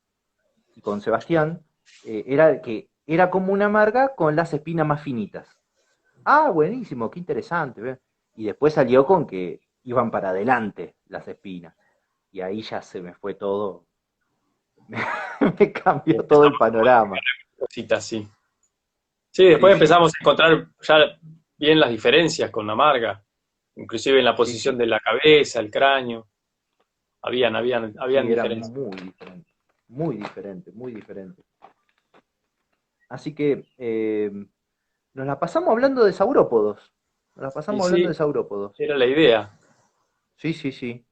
y con Sebastián, era que era como una marga con las espinas más finitas. Ah, buenísimo, qué interesante. ¿Ve? Y después salió con que iban para adelante las espinas. Y ahí ya se me fue todo, me cambió todo el Empezamos a panorama. modificar cositas, sí. Sí, Sí, después sí, empezamos a encontrar ya bien las diferencias con la marca, inclusive en la sí, posición sí. de la cabeza, el cráneo, habían Sí, era diferencias. muy diferente, muy diferente, muy diferente. Así que nos la pasamos hablando de saurópodos. Nos la Y pasamos hablando sí, de saurópodos. era la idea. Sí, sí, sí.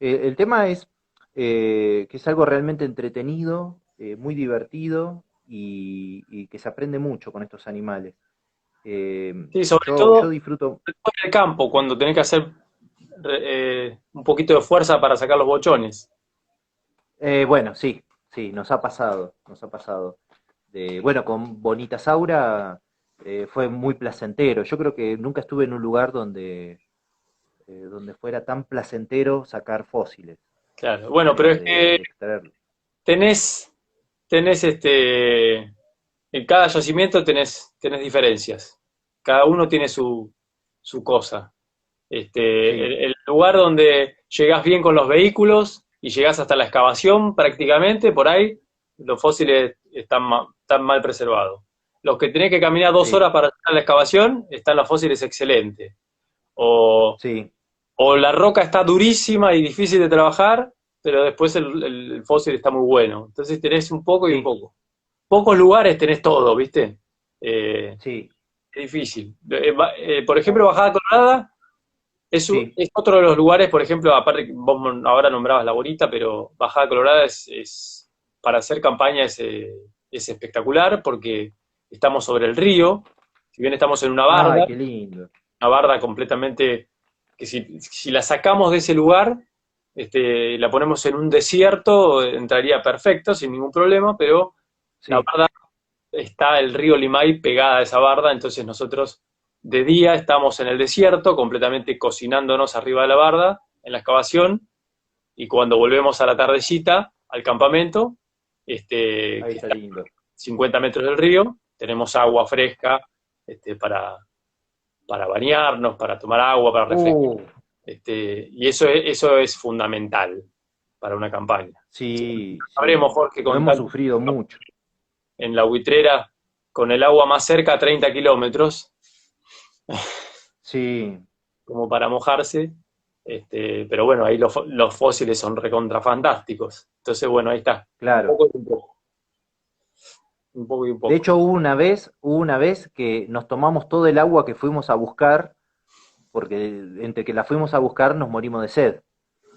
El tema es que es algo realmente entretenido, muy divertido y que se aprende mucho con estos animales. Eh, Sí, yo disfruto. sobre todo en el campo, cuando tenés que hacer un poquito de fuerza para sacar los bochones. Bueno, sí, sí, nos ha pasado, nos ha pasado. Bueno, con Bonita Saura fue muy placentero. Yo creo que nunca estuve en un lugar donde fuera tan placentero sacar fósiles, Claro. Bueno, pero tratar es que de extraerlos. tenés, tenés en cada yacimiento tenés diferencias. Cada uno tiene su cosa. Sí, El lugar donde llegás bien con los vehículos y llegás hasta la excavación prácticamente, por ahí los fósiles están mal preservados. Los que tenés que caminar 2 horas sí, para llegar a la excavación, están los fósiles excelentes. O, sí, o la roca está durísima y difícil de trabajar, pero después el fósil está muy bueno. Entonces tenés un poco y un sí, poco. Pocos lugares tenés todo, ¿viste? Eh, sí, es difícil. Por ejemplo, Bajada Colorada sí, es otro de los lugares, por ejemplo, aparte que vos ahora nombrabas la Bonita, pero Bajada Colorada para hacer campaña es espectacular porque estamos sobre el río, si bien estamos en ay, qué lindo. una barda completamente que si la sacamos de ese lugar, la ponemos en un desierto, entraría perfecto, sin ningún problema, pero la Sí, barda está el río Limay pegada a esa barda, entonces nosotros de día estamos en el desierto, completamente cocinándonos arriba de la barda, en la excavación, y cuando volvemos a la tardecita, al campamento, ahí que está está lindo. a 50 metros del río, tenemos agua fresca este, para, para bañarnos, para tomar agua, para refrescar. Uh, Y eso es fundamental para una campaña. sí, Sabremos, sí, Jorge, lo con hemos tanto sufrido mucho. en la buitrera, con el agua más cerca a 30 kilómetros, Sí, como para mojarse. Pero bueno, ahí los fósiles son recontra fantásticos. Entonces, bueno, ahí está. Un claro. poco y un poco. Un poco y un De poco. hecho, hubo una vez que nos tomamos todo el agua que fuimos a buscar, porque entre que la fuimos a buscar nos morimos de sed.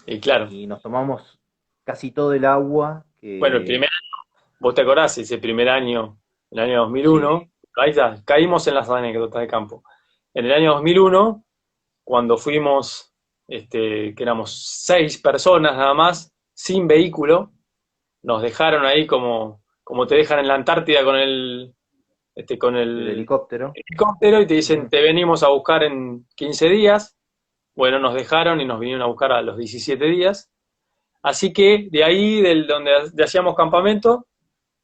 Y claro, Y nos tomamos casi todo el agua bueno, vos te acordás, ese primer año, el año Sí, 2001, ahí está, caímos en las anécdotas de campo. En el año 2001, cuando fuimos, que éramos 6 personas nada más, sin vehículo, nos dejaron ahí como te dejan en la Antártida con el el helicóptero. helicóptero y te dicen, Ujú. te venimos a buscar en 15 días. Bueno, nos dejaron y nos vinieron a buscar a los 17 días. Así que de ahí, donde hacíamos campamento,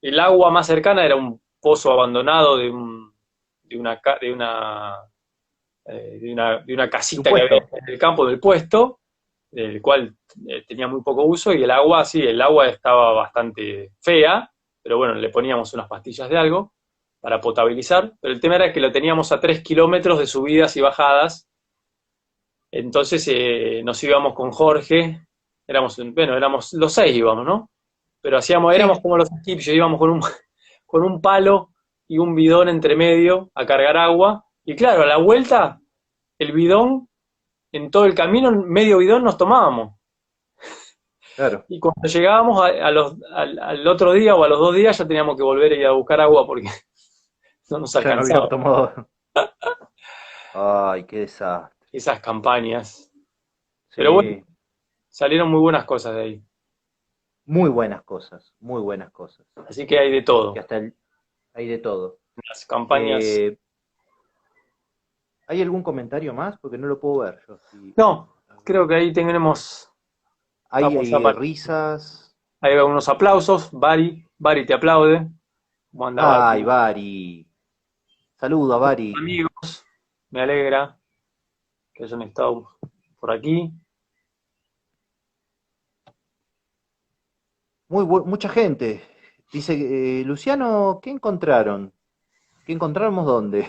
el agua más cercana era un pozo abandonado de una casita que había Supuesto. en el campo del puesto. del cual tenía muy poco uso, y el agua, sí, el agua estaba bastante fea, pero bueno, le poníamos unas pastillas de algo para potabilizar, pero el tema era que lo teníamos a 3 kilómetros de subidas y bajadas, entonces nos íbamos con Jorge, éramos los 6 íbamos, ¿no? Pero éramos Sí, como los egipcios, íbamos con un palo y un bidón entre medio a cargar agua, y claro, a la vuelta, el bidón, en todo el camino, medio bidón nos tomábamos. claro. Y cuando llegábamos al otro día o a los 2 días ya teníamos que volver a ir a buscar agua porque no nos Ya no habían alcanzaba. tomado. Ay, qué desastre. Esas campañas. Pero bueno, Sí, salieron muy buenas cosas de ahí. muy buenas cosas, muy buenas cosas. Así que hay de Que todo. hay de todo. Las campañas. Eh, ¿Hay algún comentario más? Porque no lo puedo ver yo. No, creo que ahí tenemos. Hay, Estamos ya risas. hay algunos aplausos. Bari te aplaude. ¿Cómo anda Ay, Bari? Bari. Saludo a Bari. Amigos, me alegra que hayan estado por aquí. Mucha gente. Dice, Luciano, ¿qué encontraron? ¿Qué encontramos dónde?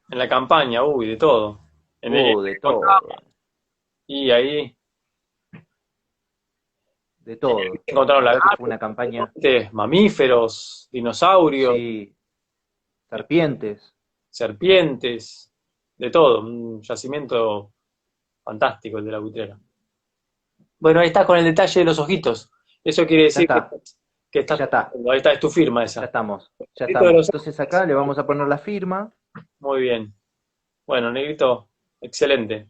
En la campaña, de todo. De todo, Y ahí de todo. encontraron La verdad que fue una campaña, lagartos, mamíferos, dinosaurios, sí, serpientes. serpientes, de todo. Un yacimiento fantástico el de la buitrera. Bueno, ahí está con el detalle de los ojitos. Eso quiere Ya decir está, que estás. ya está, Ahí está, es tu firma ya esa. estamos, ya Ojito de estamos. los Entonces acá le vamos a poner la firma. Muy bien. Bueno, Negrito, excelente.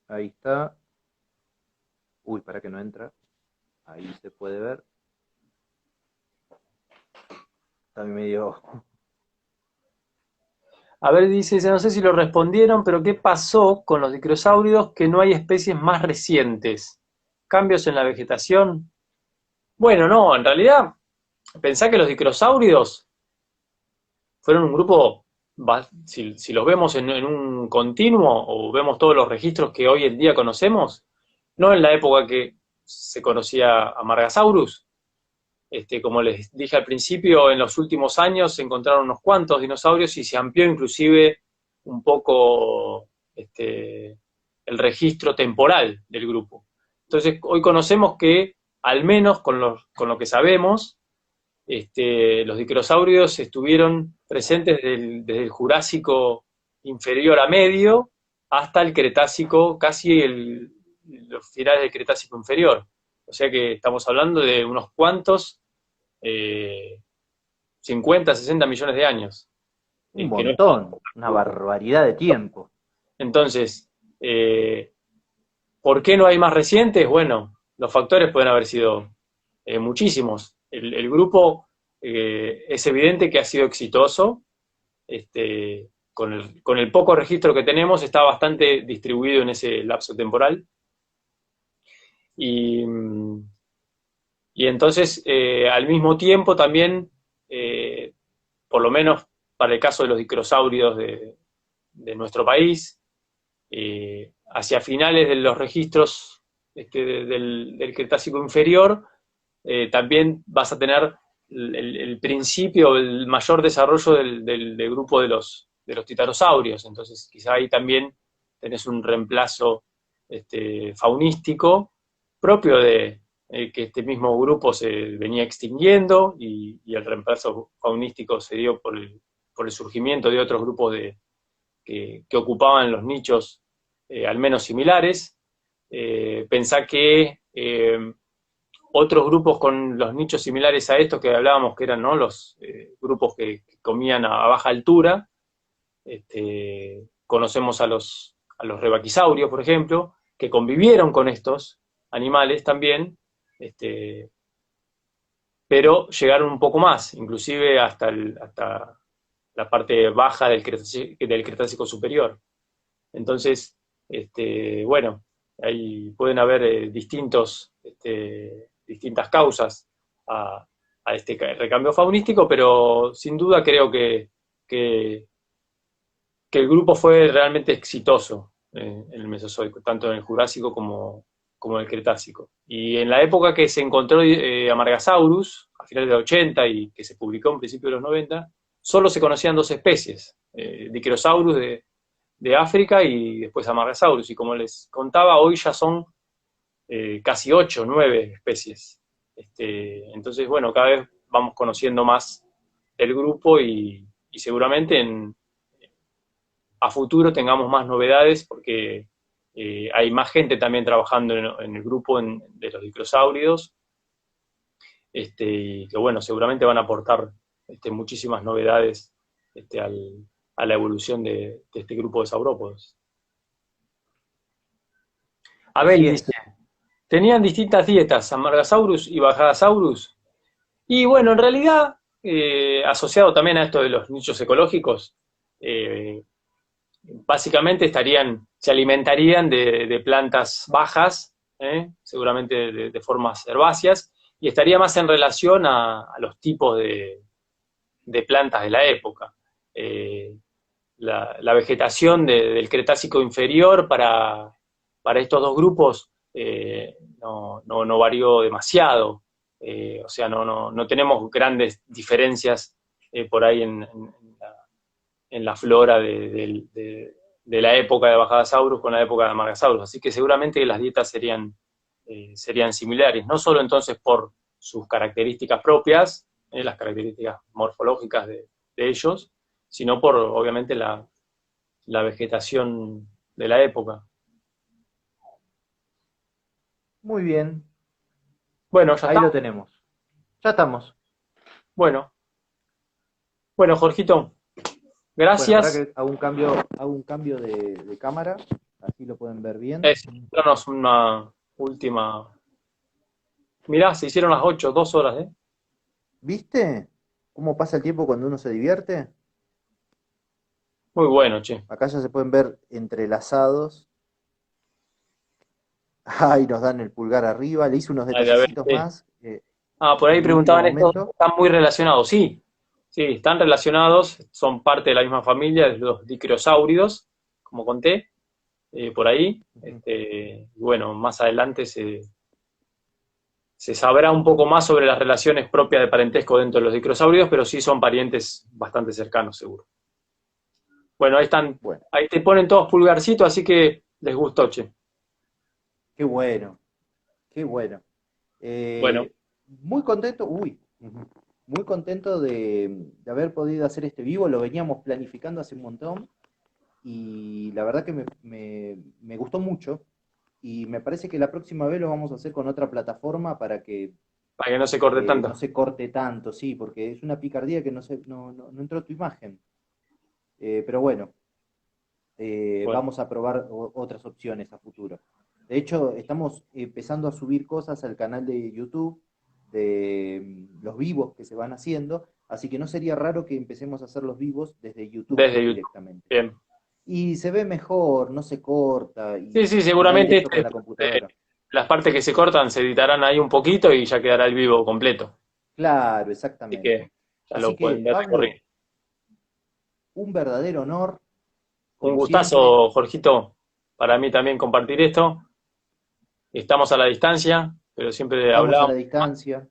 Ahí está. Uy, para que no entra. Ahí se puede ver. Está medio. A ver, dice, no sé si lo respondieron, pero ¿qué pasó con los dicrosáuridos que no hay especies más recientes? ¿Cambios en la vegetación? Bueno, no, en realidad, pensá que los dicrosáuridos fueron un grupo, si los vemos en un continuo o vemos todos los registros que hoy en día conocemos, no en la época que se conocía a Margasaurus, como les dije al principio, en los últimos años se encontraron unos cuantos dinosaurios y se amplió inclusive un poco el registro temporal del grupo. Entonces, hoy conocemos que, al menos con lo que sabemos, los dicrosáuridos estuvieron presentes desde el Jurásico inferior a medio hasta el Cretácico, casi los finales del Cretácico inferior. O sea que estamos hablando de unos cuantos 50, 60 millones de años. Un Que no es montón, una barbaridad de tiempo. Entonces, ¿por qué no hay más recientes? Bueno, los factores pueden haber sido muchísimos. El grupo es evidente que ha sido exitoso. Con el poco registro que tenemos, está bastante distribuido en ese lapso temporal. Y, y entonces, al mismo tiempo, también, por lo menos para el caso de los dicrosáuridos de nuestro país, hacia finales de los registros del Cretácico inferior, también vas a tener el principio, el mayor desarrollo del grupo de los titanosaurios. Entonces, quizá ahí también tenés un reemplazo faunístico propio de que este mismo grupo se venía extinguiendo y el reemplazo faunístico se dio por el surgimiento de otros grupos que ocupaban los nichos al menos similares. Pensá que otros grupos con los nichos similares a estos que hablábamos, que eran, ¿no?, los grupos que comían a baja altura, conocemos a los rebaquisaurios, por ejemplo, que convivieron con estos animales también, pero llegaron un poco más, inclusive hasta la parte baja del Cretácico superior. Entonces, bueno, ahí pueden haber distintas causas a este recambio faunístico, pero sin duda creo que que el grupo fue realmente exitoso en el Mesozoico, tanto en el Jurásico como en el Cretácico. Y en la época que se encontró Amargasaurus, a finales de los 80 y que se publicó en principios de los 90, solo se conocían dos especies, Dicraeosaurus de África y después Amargasaurus. Y como les contaba, hoy ya son casi 8 o 9 especies. Entonces, bueno, cada vez vamos conociendo más el grupo y seguramente a futuro tengamos más novedades porque hay más gente también trabajando en el grupo de los dicrosáuridos, y que bueno, seguramente van a aportar muchísimas novedades a la evolución de este grupo de saurópodos. Abel dice, tenían distintas dietas, Amargasaurus y Bajadasaurus, y bueno, en realidad, asociado también a esto de los nichos ecológicos, básicamente se alimentarían de plantas bajas, seguramente de formas herbáceas, y estaría más en relación a los tipos de plantas de la época. La vegetación del Cretácico inferior para estos dos grupos no varió demasiado, o sea, no tenemos grandes diferencias por ahí en la flora de la época de Bajadasaurus con la época de Amargasaurus, así que seguramente las dietas serían similares, no solo entonces por sus características propias, las características morfológicas de ellos, sino por, obviamente, la vegetación de la época. Muy bien. Bueno, ya Ahí está. lo tenemos. Ya estamos. Bueno, Jorgito, Bueno, gracias. ahora que hago un cambio de cámara, así lo pueden ver bien. Danos una última. Mirá, se hicieron las 8, 2 horas, ¿eh? ¿Viste cómo pasa el tiempo cuando uno se divierte? Muy bueno, che. Acá ya se pueden ver entrelazados. Ay, nos dan el pulgar arriba. Le hice unos Dale, a ver, detallecitos más. por ahí En el último preguntaban esto, momento. ¿están muy relacionados? Sí, están relacionados, son parte de la misma familia, de los dicrosáuridos, como conté, por ahí. Bueno, más adelante se sabrá un poco más sobre las relaciones propias de parentesco dentro de los dicrosáuridos, pero sí son parientes bastante cercanos, seguro. Bueno, ahí están, Bueno, ahí te ponen todos pulgarcitos, así que les gustó, che. qué bueno. Qué bueno. Bueno, Muy contento. Uy. Muy contento de haber podido hacer este vivo. Lo veníamos planificando hace un montón. Y la verdad que me gustó mucho. Y me parece que la próxima vez lo vamos a hacer con otra plataforma para que para que no se corte no tanto. se corte tanto, sí, porque es una picardía que no entró tu imagen. Pero bueno, Bueno, vamos a probar otras opciones a futuro. De hecho, estamos empezando a subir cosas al canal de YouTube de los vivos que se van haciendo, así que no sería raro que empecemos a hacer los vivos desde YouTube desde YouTube. directamente. Bien. Y se ve mejor, no se corta Sí, y va seguramente directo con la computadora. las partes que se cortan se editarán ahí un poquito y ya quedará el vivo completo. Claro, Así exactamente. que ya Así lo que, pueden ver Pablo, recorrido. un verdadero honor, Un como siempre. gustazo, Jorgito, para mí también compartir esto. Estamos a la distancia, pero siempre Estamos a la hablamos. distancia.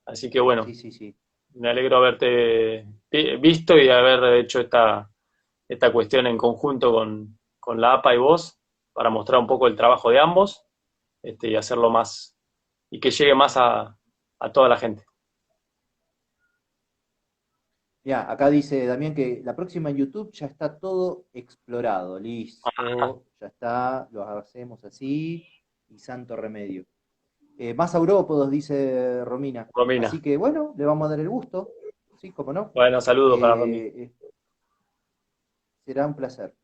Así que bueno, Sí, sí, sí. me alegro haberte visto y haber hecho esta cuestión en conjunto con la APA y vos para mostrar un poco el trabajo de ambos, y hacerlo más y que llegue más a toda la gente. Ya, acá dice Damián que la próxima en YouTube ya está todo explorado. Ajá, Listo, ya está, lo hacemos así y santo remedio. Más saurópodos, dice Romina. Romina. Así que bueno, le vamos a dar el gusto. Sí, cómo no. Bueno, saludos para Romina. Será un placer.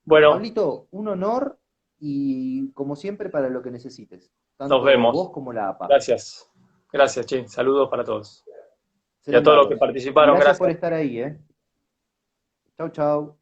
Bueno, Pablito, un honor y como siempre para lo que necesites. nos Tanto vemos. vos como la APA. Gracias. Gracias, che. Saludos para todos. Y Serán a todos los que dados. Y participaron, gracias por gracias. estar ahí, ¿eh? Chau, chau.